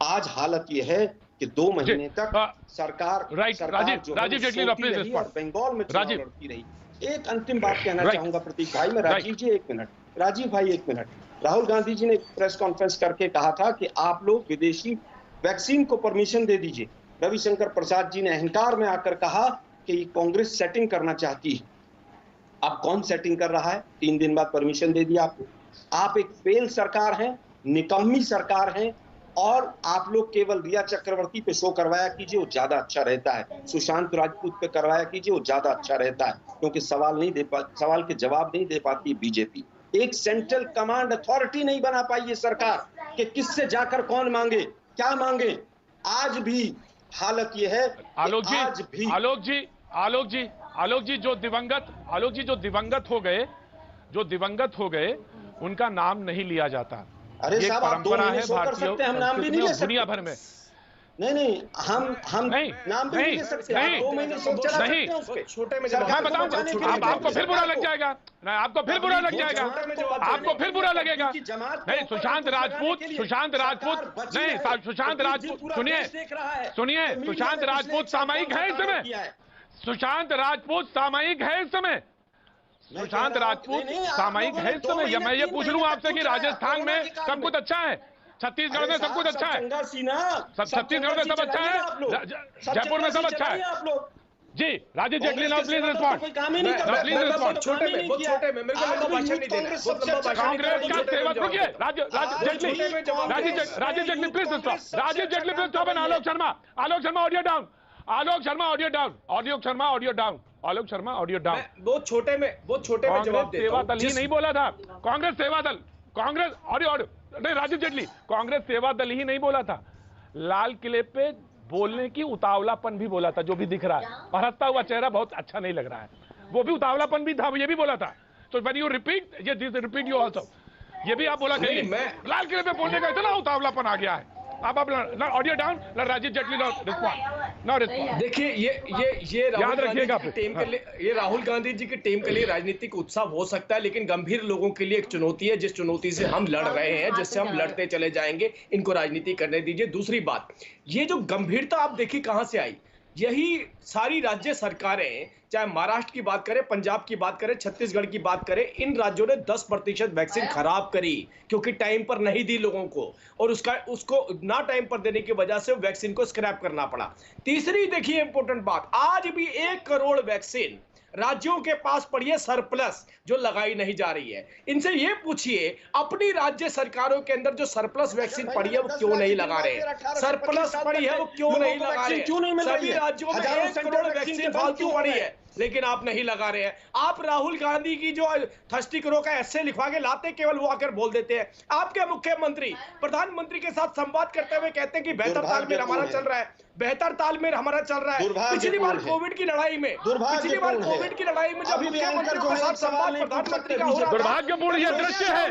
आज हालत यह है कि 2 महीने तक सरकार राजीव जेटली बंगाल में चुनाव लड़ती रही। एक अंतिम बात कहना चाहूंगा प्रतीक भाई, मैं राजीव जी 1 मिनट, राजीव भाई 1 मिनट। राहुल गांधी जी ने प्रेस कॉन्फ्रेंस करके कहा था कि आप लोग विदेशी वैक्सीन को परमिशन दे दीजिए। रविशंकर प्रसाद जी ने अहंकार में आकर कहा कि ये कांग्रेस सेटिंग करना चाहती है। अब कौन सेटिंग कर रहा है? 3 दिन बाद परमिशन दे दिया आपको। आप एक फेल सरकार हैं, निकम्मी सरकार हैं, और आप लोग केवल रिया चक्रवर्ती पे शो करवाया कीजिए, वो ज्यादा अच्छा रहता है। सुशांत राजपूत पे करवाया कीजिए, वो ज्यादा अच्छा रहता है, क्योंकि सवाल के जवाब नहीं दे पाती बीजेपी। एक सेंट्रल कमांड अथॉरिटी नहीं बना पाई ये सरकार कि किससे जाकर कौन मांगे, क्या मांगे। आज भी हालत ये है, आलोक जी जो दिवंगत हो गए उनका नाम नहीं लिया जाता। अरे साहब, आप 2 महीने शो कर सकते हैं, हम नाम भी नहीं ले सकते दुनिया भर में। नहीं, हम नाम भी नहीं ले सकते। आप 2 महीने शो चला सकते हैं उसके। छोटे में मैं बताऊंगा, आपको फिर बुरा लग जाएगा, आपको फिर बुरा लग जाएगा, आपको फिर बुरा लगेगा। नहीं, सुशांत राजपूत नहीं, सुशांत राजपूत सुनिए, सुशांत राजपूत सामयिक है इस समय, सुशांत राजपूत सामयिक है इस समय, सुशांत राजपूत सामयिक है इस समय। या मैं ये पूछ लूं आपसे कि राजस्थान में सब कुछ अच्छा है, छत्तीसगढ़ में सब कुछ अच्छा है, छत्तीसगढ़ में सब अच्छा है, जयपुर में सब अच्छा है जी। Rajeev Jaitley now please respond, please respond. छोटे में मेरे को लंबा भाषण नहीं देना, कांग्रेस का सेवक रुकिए, Rajeev Jaitley please respond, Rajeev Jaitley please stop. Alok Sharma audio down, Alok Sharma audio down, Alok Sharma audio down. वो छोटे में जवाब देता सेवा दल ही नहीं बोला था, कांग्रेस सेवा दल, कांग्रेस ऑडियो नहीं, राजीव जेटली कांग्रेस सेवा दल ही नहीं बोला था, लाल किले पे बोलने की उतावलापन भी बोला था, जो भी दिख रहा है, और हंसता हुआ चेहरा बहुत अच्छा नहीं लग रहा है, वो भी उतावलापन भी था, ये भी बोला था। तो when you repeat you also, ये भी आप बोला करिए, लाल किले पे बोलने का इतना उतावलापन आ गया है। अब आप audio down, Rajeev Jaitley no respond. देखिए, ये याद रखिएगा, ये राहुल गांधी जी की टीम के लिए राजनीतिक उत्सव हो सकता है, लेकिन गंभीर लोगों के लिए एक चुनौती है, जिस चुनौती से हम लड़ रहे हैं, जिससे हम लड़ते चले जाएंगे। इनको राजनीति करने दीजिए। दूसरी बात, ये जो गंभीरता आप देखिए कहां से आई, यही सारी राज्य सरकारें, चाहे महाराष्ट्र की बात करें, पंजाब की बात करें, छत्तीसगढ़ की बात करें, इन राज्यों ने 10% वैक्सीन खराब करी, क्योंकि टाइम पर नहीं दी लोगों को, और उसको ना टाइम पर देने की वजह से वैक्सीन को स्क्रैप करना पड़ा। तीसरी देखिए इंपॉर्टेंट बात, आज भी 1 करोड़ वैक्सीन राज्यों के पास पड़ी है सरप्लस, जो लगाई नहीं जा रही है। इनसे ये पूछिए, अपनी राज्य सरकारों के अंदर जो सरप्लस वैक्सीन पड़ी है वो क्यों नहीं लगा रहे हैं? सरप्लस पड़ी है वो क्यों नहीं लगा रहे हैं? सभी राज्यों में 1 करोड़ वैक्सीन फालतू पड़ी है, लेकिन आप नहीं लगा रहे हैं। आप राहुल गांधी की जो थर्स्टी करो का एस्से लिखवा के लाते, केवल वो आकर बोल देते हैं। आपके मुख्यमंत्री प्रधानमंत्री के साथ संवाद करते हुए कहते हैं कि बेहतर तालमेल हमारा चल रहा है, बेहतर तालमेल हमारा चल रहा है। पिछली बार कोविड की लड़ाई में जब मुख्यमंत्री के साथ संवाद प्रधानमंत्री का हो रहा था, दुर्भाग्यपूर्ण ये दृश्य है,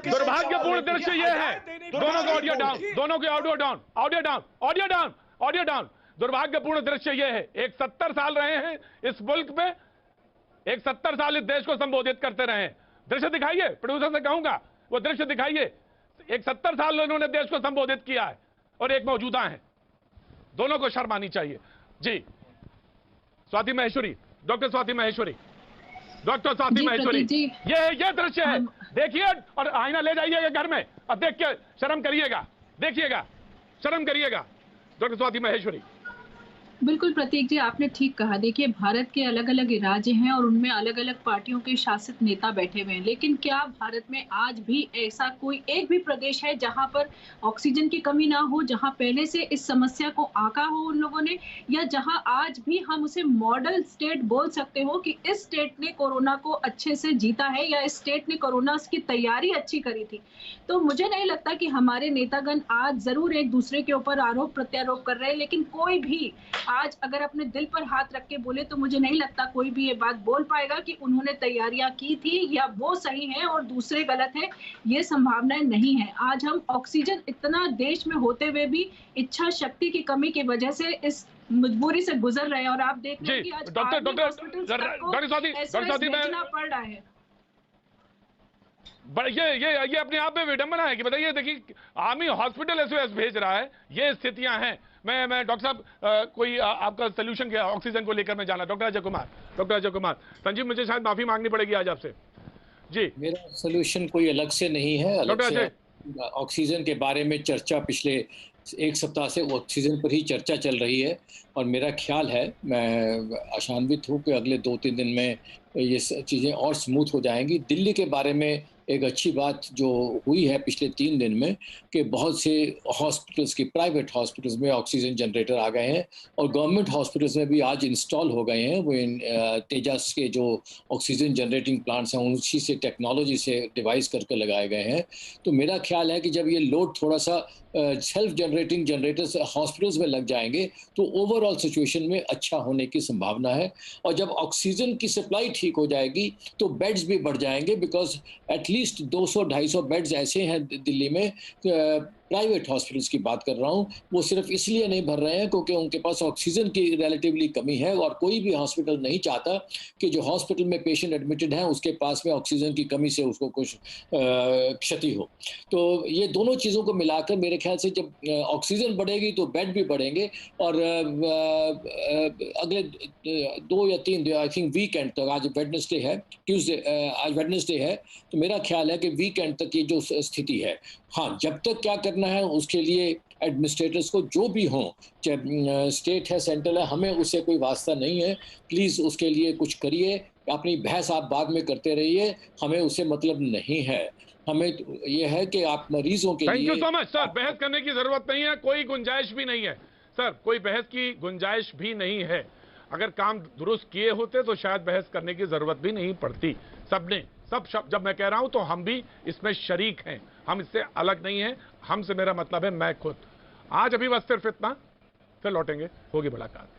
दुर्भाग्यपूर्ण दृश्य ये है। दोनों को ऑडियो डाउन, दोनों के audio down, audio down, audio down, audio down. दुर्भाग्यपूर्ण दृश्य यह है, एक 70 साल रहे हैं इस मुल्क में, एक 70 साल इस देश को संबोधित करते रहे हैं। दृश्य दिखाइए, प्रोड्यूसर से कहूंगा वो दृश्य दिखाइए। एक 70 साल उन्होंने देश को संबोधित किया है, और एक मौजूदा है, दोनों को शर्म आनी चाहिए जी। स्वाति महेश्वरी, डॉक्टर स्वाति महेश्वरी, ये दृश्य है, देखिए, और आईना ले जाइएगा घर में और देख के शर्म करिएगा, देखिएगा, शर्म करिएगा। डॉक्टर स्वाति महेश्वरी। बिल्कुल प्रतीक जी, आपने ठीक कहा। देखिए, भारत के अलग अलग राज्य हैं और उनमें अलग अलग पार्टियों के शासित नेता बैठे हुए हैं, लेकिन क्या भारत में आज भी ऐसा कोई एक भी प्रदेश है जहां पर ऑक्सीजन की कमी ना हो, जहां पहले से इस समस्या को आंका हो उन लोगों ने, या जहां आज भी हम उसे मॉडल स्टेट बोल सकते हो कि इस स्टेट ने कोरोना को अच्छे से जीता है, या इस स्टेट ने कोरोना की तैयारी अच्छी करी थी? तो मुझे नहीं लगता कि हमारे नेतागण आज जरूर एक दूसरे के ऊपर आरोप प्रत्यारोप कर रहे हैं, लेकिन कोई भी आज अगर अपने दिल पर हाथ रख के बोले तो मुझे नहीं लगता कोई भी ये बात बोल पाएगा कि उन्होंने तैयारियां की थी या वो सही है और दूसरे गलत है। ये संभावनाएं नहीं है। आज हम ऑक्सीजन इतना देश में होते हुए भी इच्छा शक्ति की कमी की वजह से इस मजबूरी से गुजर रहे हैं। और आप देख रहे हैं कि आज डॉक्टर बेचना पड़ रहा है। ये अपने आप में विडंबना है कि बताइए, देखिए आर्मी हॉस्पिटल एसओएस भेज रहा है, ये स्थितियां हैं। मैं डॉक्टर साहब कोई आपका सोल्यूशन क्या ऑक्सीजन को लेकर मैं जाना। डॉक्टर अजय कुमार संजीव, मुझे शायद माफी मांगनी पड़ेगी आज आपसे जी। मेरा सोल्यूशन कोई अलग से नहीं है। अलग से ऑक्सीजन के बारे में चर्चा पिछले एक सप्ताह से ऑक्सीजन पर ही चर्चा चल रही है और मेरा ख्याल है, मैं आशान्वित हूँ कि अगले 2-3 दिन में ये चीज़ें और स्मूथ हो जाएंगी। दिल्ली के बारे में एक अच्छी बात जो हुई है पिछले 3 दिन में कि बहुत से हॉस्पिटल्स की, प्राइवेट हॉस्पिटल्स में ऑक्सीजन जनरेटर आ गए हैं और गवर्नमेंट हॉस्पिटल्स में भी आज इंस्टॉल हो गए हैं। वो तेजस के जो ऑक्सीजन जनरेटिंग प्लांट्स हैं उसी से टेक्नोलॉजी से डिवाइस करके लगाए गए हैं। तो मेरा ख्याल है कि जब ये लोड थोड़ा सा सेल्फ जनरेटिंग जनरेटर्स हॉस्पिटल्स में लग जाएंगे तो ओवरऑल सिचुएशन में अच्छा होने की संभावना है। और जब ऑक्सीजन की सप्लाई ठीक हो जाएगी तो बेड्स भी बढ़ जाएंगे, बिकॉज एटलीस्ट 200-250 बेड्स ऐसे हैं दिल्ली में, प्राइवेट हॉस्पिटल्स की बात कर रहा हूँ, वो सिर्फ इसलिए नहीं भर रहे हैं क्योंकि उनके पास ऑक्सीजन की रिलेटिवली कमी है और कोई भी हॉस्पिटल नहीं चाहता कि जो हॉस्पिटल में पेशेंट एडमिटेड हैं उसके पास में ऑक्सीजन की कमी से उसको कुछ क्षति हो। तो ये दोनों चीज़ों को मिलाकर मेरे ख्याल से जब ऑक्सीजन बढ़ेगी तो बेड भी बढ़ेंगे और अगले 2 या 3 आई थिंक वीकेंड तक, आज वेडनेसडे है, आज वेडनेसडे है, तो मेरा ख्याल है कि वीकेंड तक ये जो स्थिति है, हाँ, जब तक क्या करना है उसके लिए एडमिनिस्ट्रेटर्स को जो भी हों, चाहे स्टेट है सेंट्रल है, हमें उससे कोई वास्ता नहीं है। प्लीज़ उसके लिए कुछ करिए। अपनी बहस आप बाद में करते रहिए, हमें उससे मतलब नहीं है। हमें ये है कि आप मरीजों के लिए। Thank you so much sir. बहस करने की जरूरत नहीं है, कोई गुंजाइश भी नहीं है सर, कोई बहस की गुंजाइश भी नहीं है। अगर काम दुरुस्त किए होते तो शायद बहस करने की जरूरत भी नहीं पड़ती। सबने सब शब्द जब मैं कह रहा हूं तो हम भी इसमें शरीक हैं, हम इससे अलग नहीं हैं। हमसे मेरा मतलब है मैं खुद। आज अभी बस सिर्फ इतना, फिर लौटेंगे, होगी मुलाकात।